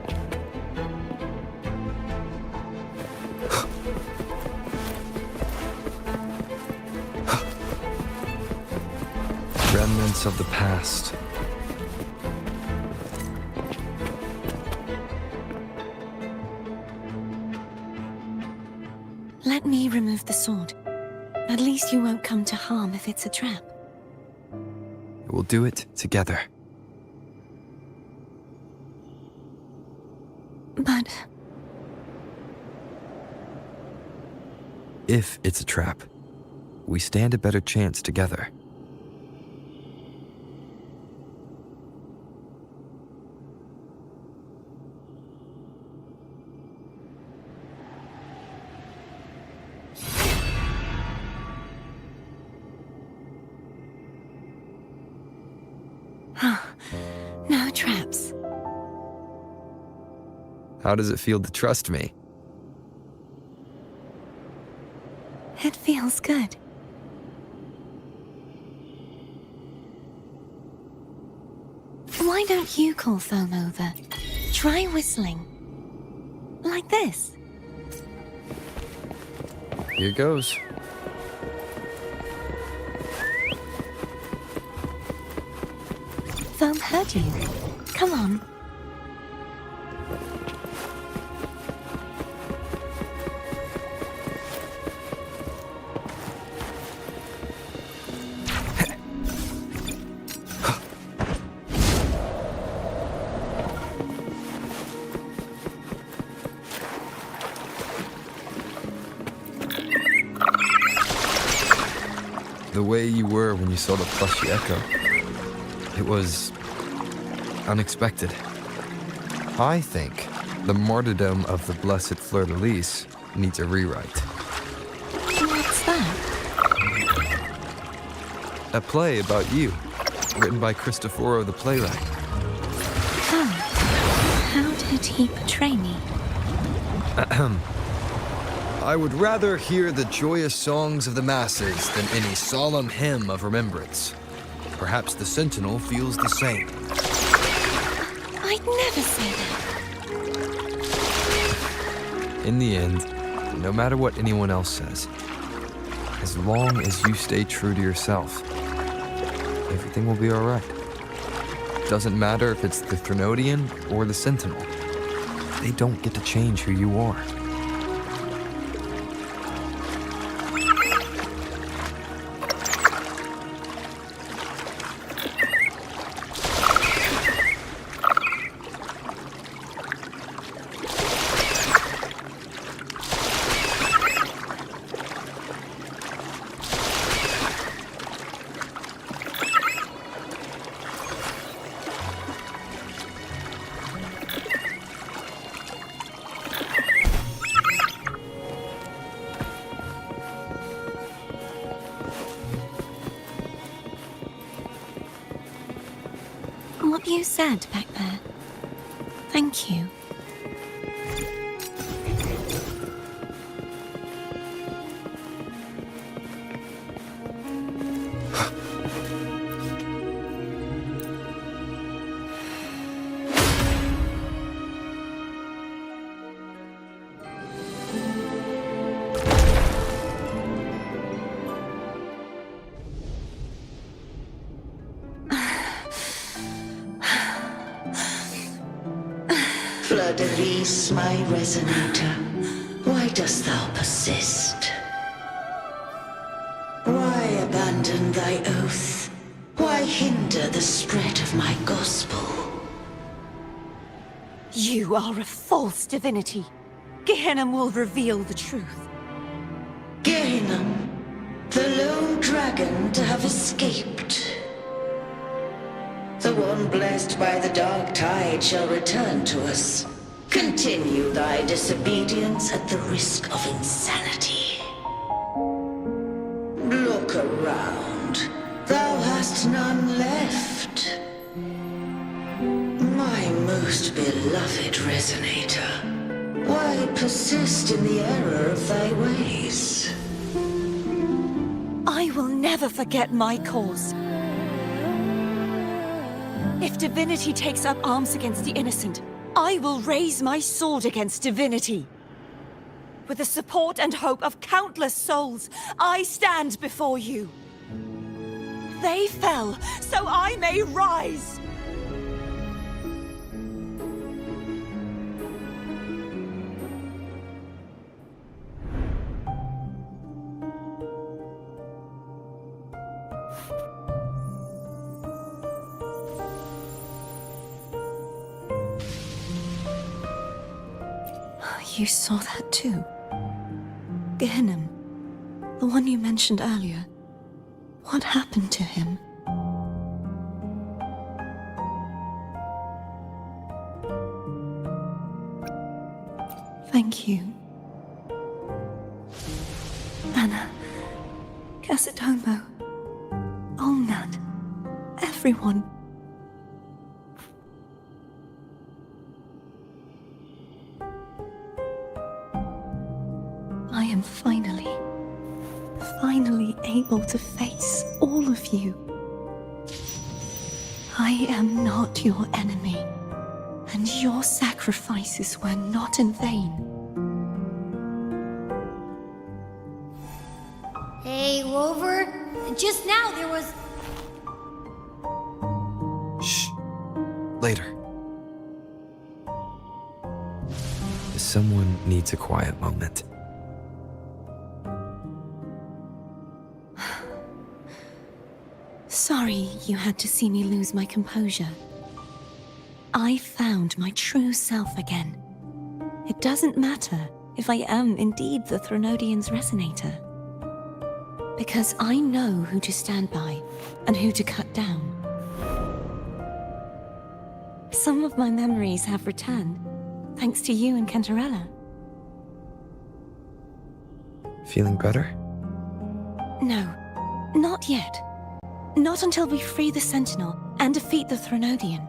Remnants of the past.
Let me remove the sword. At least you won't come to harm if it's a trap.
We'll do it together.
But
If it's a trap, we stand a better chance together.
no traps.
How does it feel to trust me?
It feels good. Why don't you call Foam over? Try whistling. Like this.
Here goes.
Foam heard you. Come on.
The way you were when you saw the plushy echo. It was unexpected. I think the martyrdom of the blessed fleur-de-lis needs a rewrite.
What's that?
A play about you, written by Cristoforo the playwright.
Oh. How did he portray me?
I would rather hear the joyous songs of the masses than any solemn hymn of remembrance. Perhaps the Sentinel feels the same.
I'd never say that.
In the end, no matter what anyone else says, as long as you stay true to yourself, everything will be all right. Doesn't matter if it's the Threnodian or the Sentinel. They don't get to change who you are.
what you said back there. Thank you.
Fleur-de-Lis, my resonator, why dost thou persist? Why abandon thy oath? Why hinder the spread of my gospel?
You are a false divinity. Gehenna will reveal the truth.
Gehenna, the lone dragon to have escaped. The one blessed by the dark tide shall return to us. Continue thy disobedience at the risk of insanity. Look around. Thou hast none left. My most beloved resonator, why persist in the error of thy ways?
I will never forget my cause. If divinity takes up arms against the innocent, I will raise my sword against divinity. With the support and hope of countless souls, I stand before you. They fell, so I may rise! You saw that too? Gehenna, the one you mentioned earlier. What happened to him? Thank you. Anna, Casitomo, Olnat, everyone. I am finally able to face all of you. I am not your enemy, and your sacrifices were not in vain.
Hey, Rover, just now there was...
Shh. Later. Someone needs a quiet moment.
Sorry you had to see me lose my composure. I found my true self again. It doesn't matter if I am indeed the Threnodian's resonator. Because I know who to stand by and who to cut down. Some of my memories have returned, thanks to you and Cantarella.
Feeling better?
No, not yet. Not until we free the Sentinel and defeat the Threnodian.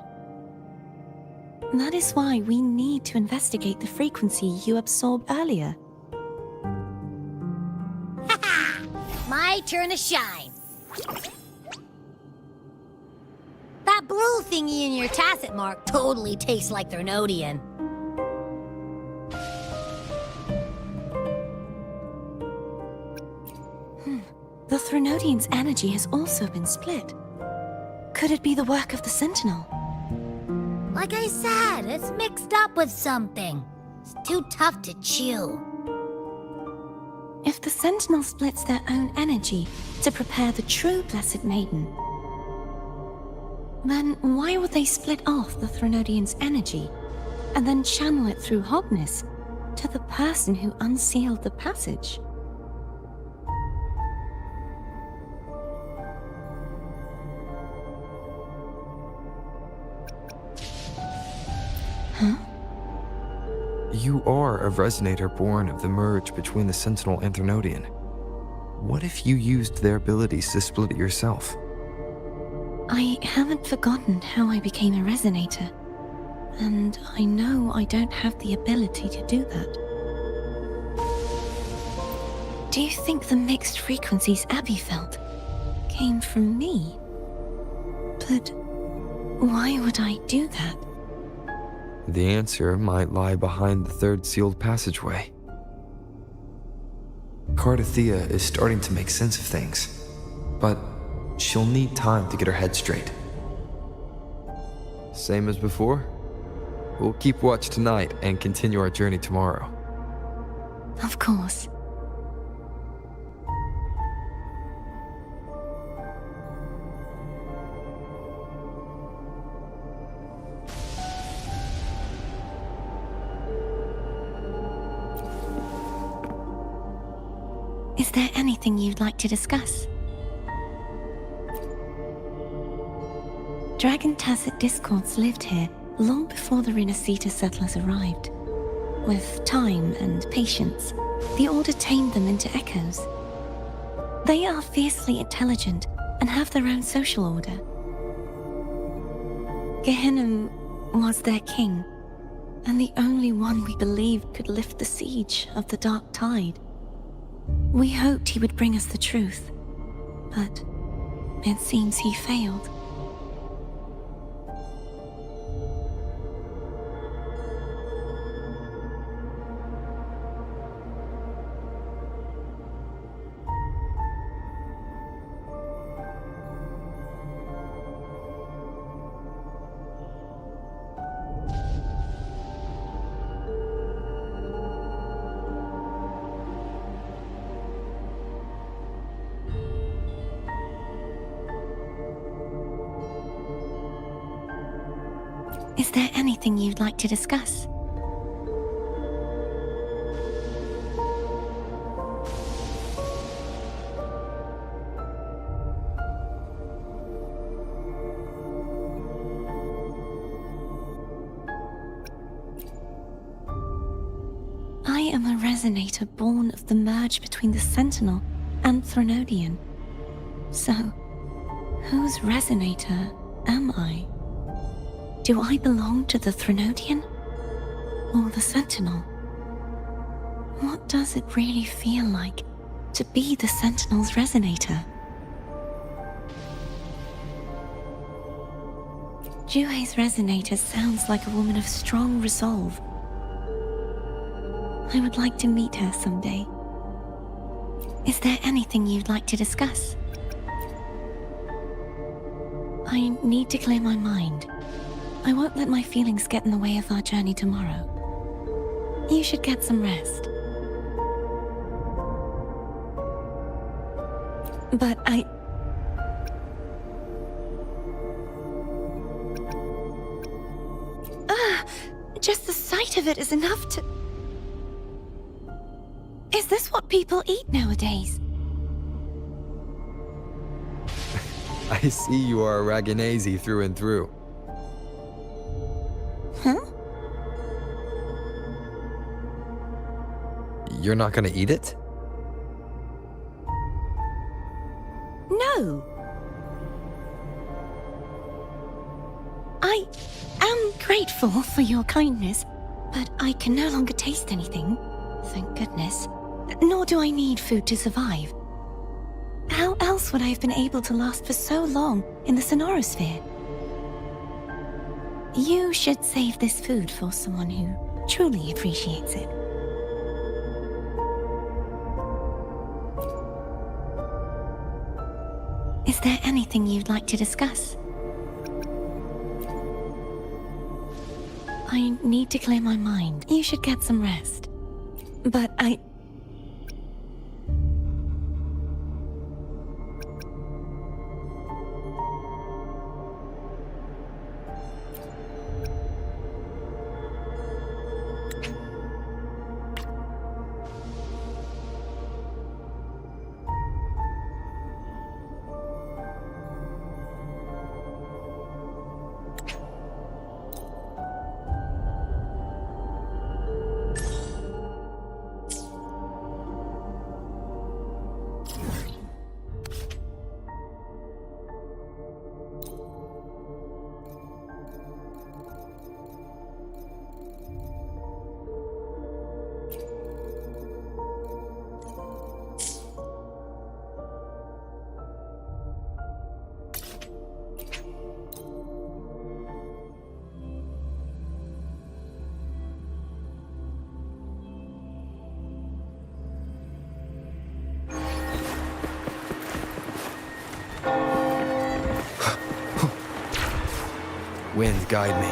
That is why we need to investigate the frequency you absorbed earlier.
My turn to shine. That blue thingy in your tacit mark totally tastes like Threnodian.
The Threnodian's energy has also been split. Could it be the work of the Sentinel?
Like I said, it's mixed up with something. It's too tough to chew.
If the Sentinel splits their own energy to prepare the true Blessed Maiden, then why would they split off the Threnodian's energy and then channel it through Hognis to the person who unsealed the passage? Huh?
You are a resonator born of the merge between the Sentinel and Threnodian. What if you used their abilities to split it yourself?
I haven't forgotten how I became a resonator, and I know I don't have the ability to do that. Do you think the mixed frequencies Abby felt came from me? But why would I do that?
The answer might lie behind the third sealed passageway. Cardathea is starting to make sense of things, but she'll need time to get her head straight. Same as before? We'll keep watch tonight and continue our journey tomorrow.
Of course. Is there anything you'd like to discuss? Dragon Tacet discords lived here long before the Renacita settlers arrived. With time and patience, the Order tamed them into echoes. They are fiercely intelligent and have their own social order. Gehinnom was their king, and the only one we believed could lift the siege of the Dark Tide. We hoped he would bring us the truth, but it seems he failed. Is there anything you'd like to discuss? I am a resonator born of the merge between the Sentinel and Threnodian. So, whose resonator am I? Do I belong to the Threnodian? Or the Sentinel? What does it really feel like to be the Sentinel's resonator? Juhe's resonator sounds like a woman of strong resolve. I would like to meet her someday. Is there anything you'd like to discuss? I need to clear my mind. I won't let my feelings get in the way of our journey tomorrow. You should get some rest. But just the sight of it is enough to... Is this what people eat nowadays?
I see you are a Raganese through and through.
Huh?
You're not gonna eat it?
No. I am grateful for your kindness, but I can no longer taste anything, thank goodness. Nor do I need food to survive. How else would I have been able to last for so long in the Sonorosphere? You should save this food for someone who truly appreciates it. Is there anything you'd like to discuss? I need to clear my mind. You should get some rest. But
Wind, guide me.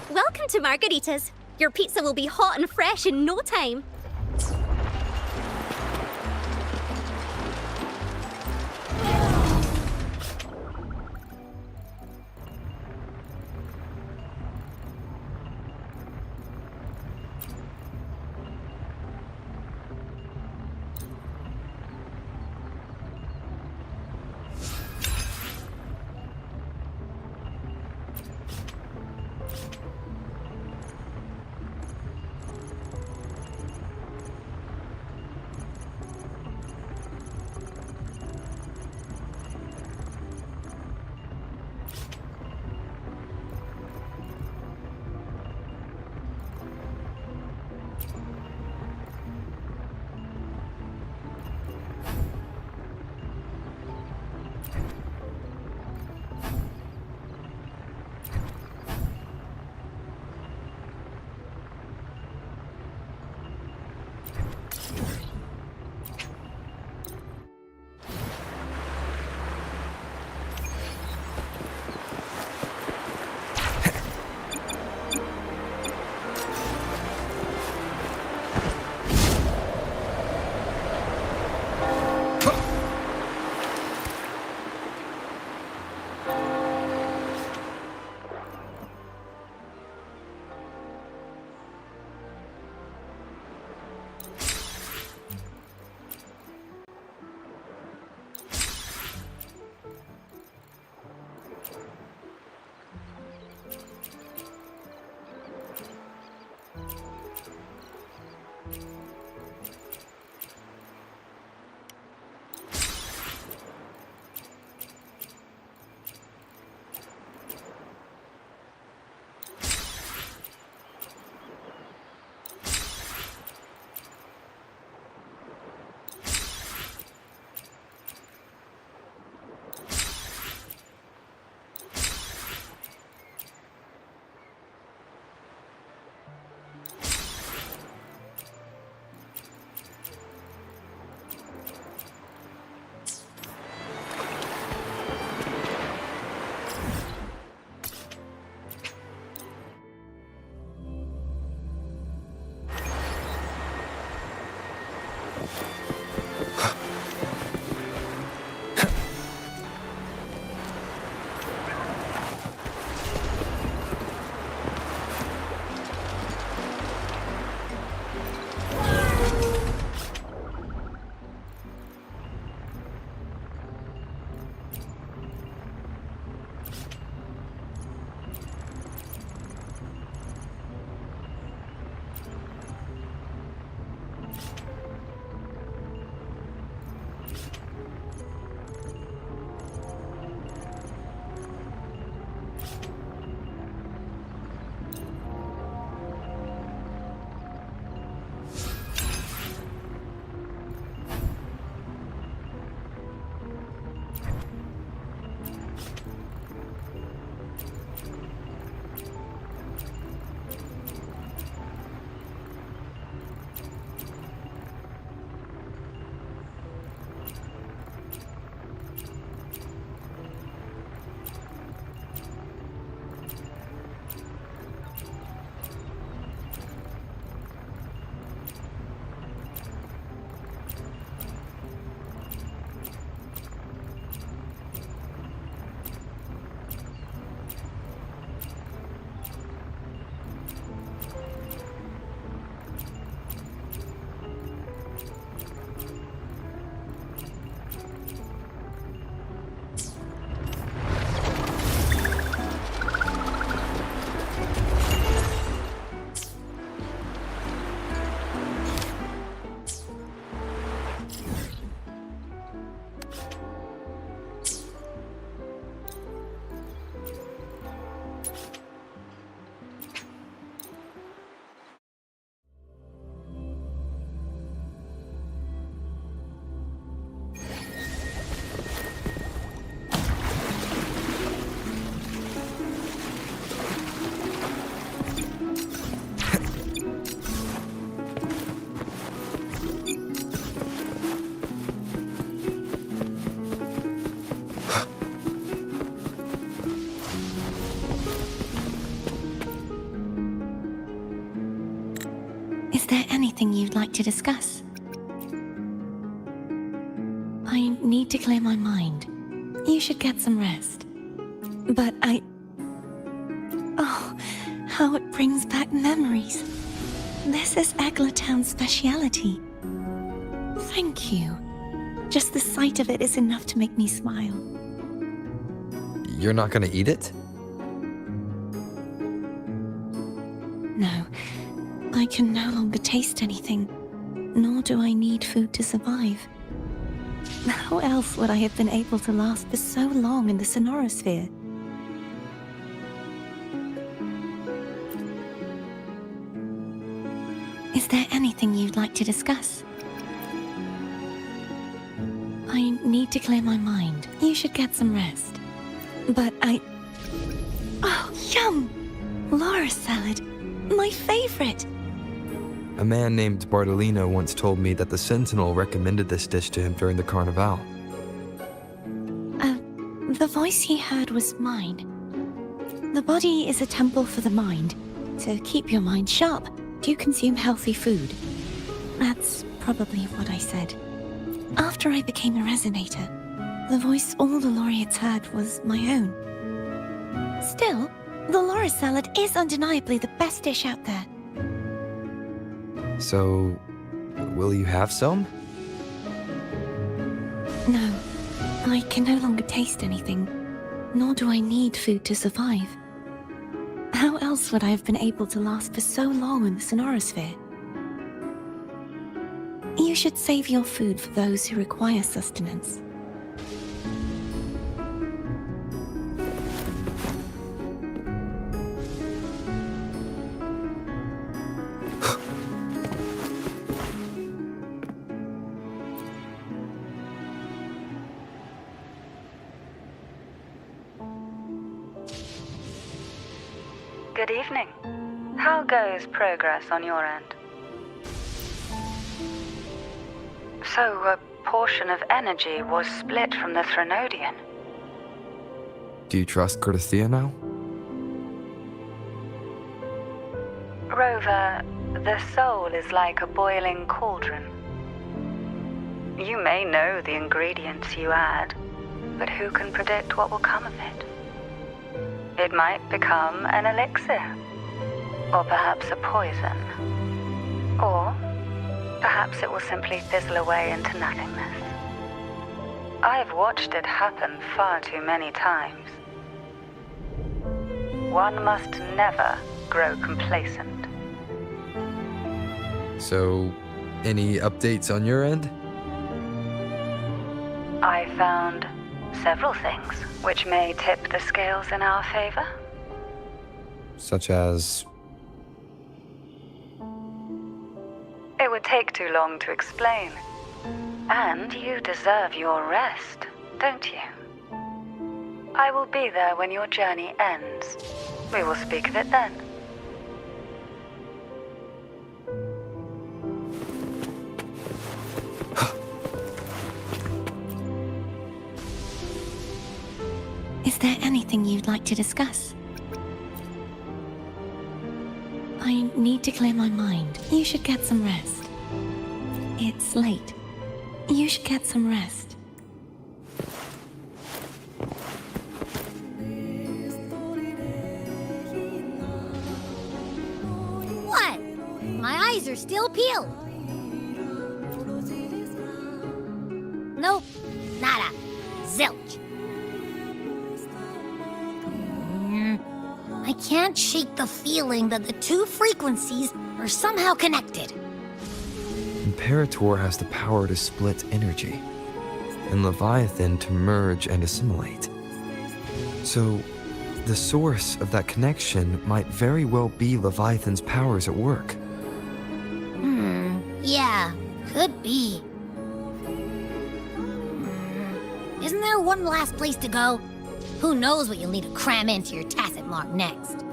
Welcome to Margaritas. Your pizza will be hot and fresh in no time.
Is there anything you'd like to discuss? I need to clear my mind. You should get some rest. But Oh, how it brings back memories. This is Eglatown's speciality. Thank you. Just the sight of it is enough to make me smile.
You're not gonna eat it?
No, I can no longer taste anything, nor do I need food to survive. How else would I have been able to last for so long in the Sonorosphere? Is there anything you'd like to discuss? I need to clear my mind. You should get some rest. But Oh, yum! Laura salad. My favorite!
A man named Bartolino once told me that the Sentinel recommended this dish to him during the Carnival.
The voice he heard was mine. The body is a temple for the mind. To keep your mind sharp, do you consume healthy food? That's probably what I said. After I became a resonator, the voice all the laureates heard was my own. Still, the Laura salad is undeniably the best dish out there.
So, will you have some?
No, I can no longer taste anything, nor do I need food to survive. How else would I have been able to last for so long in the Sonorosphere? You should save your food for those who require sustenance.
Good evening. How goes progress on your end? So, a portion of energy was split from the Threnodian.
Do you trust Cordesia now?
Rover, the soul is like a boiling cauldron. You may know the ingredients you add, but who can predict what will come of it? It might become an elixir, or perhaps a poison, or perhaps it will simply fizzle away into nothingness. I've watched it happen far too many times. One must never grow complacent.
So, any updates on your end?
I found several things which may tip the scales in our favor.
Such as...
It would take too long to explain. And you deserve your rest, don't you? I will be there when your journey ends. We will speak of it then.
Is there anything you'd like to discuss? I need to clear my mind. You should get some rest. It's late. You should get some rest.
What? My eyes are still peeled. Nope. Nada. Zilch. I can't shake the feeling that the two frequencies are somehow connected.
Imperator has the power to split energy, and Leviathan to merge and assimilate. So, the source of that connection might very well be Leviathan's powers at work.
Yeah, could be. Isn't there one last place to go? Who knows what you'll need to cram into your tacit mark next?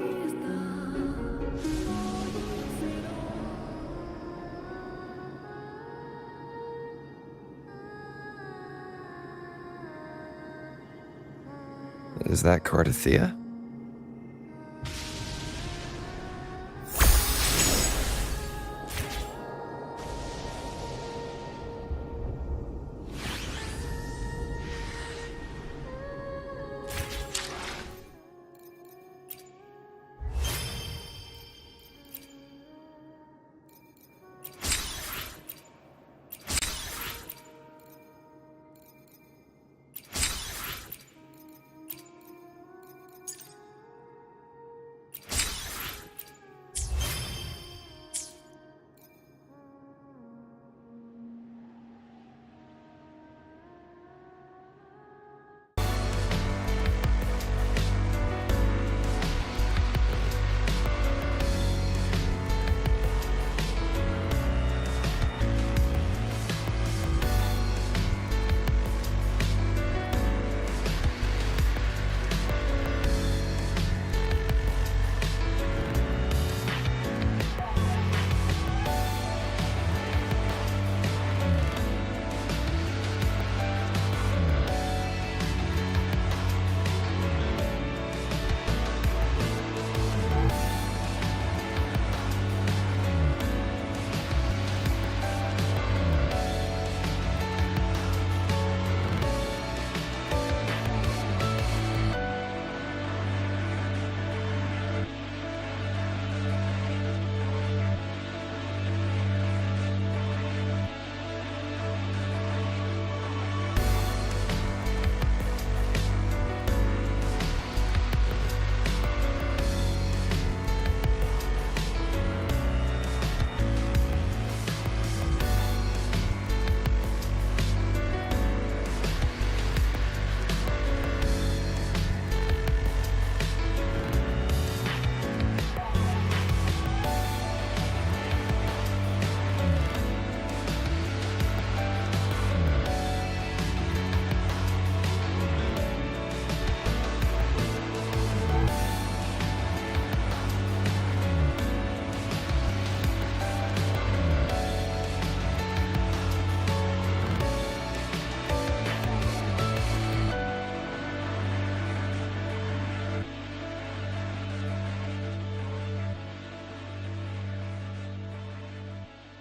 Is that Cardothea?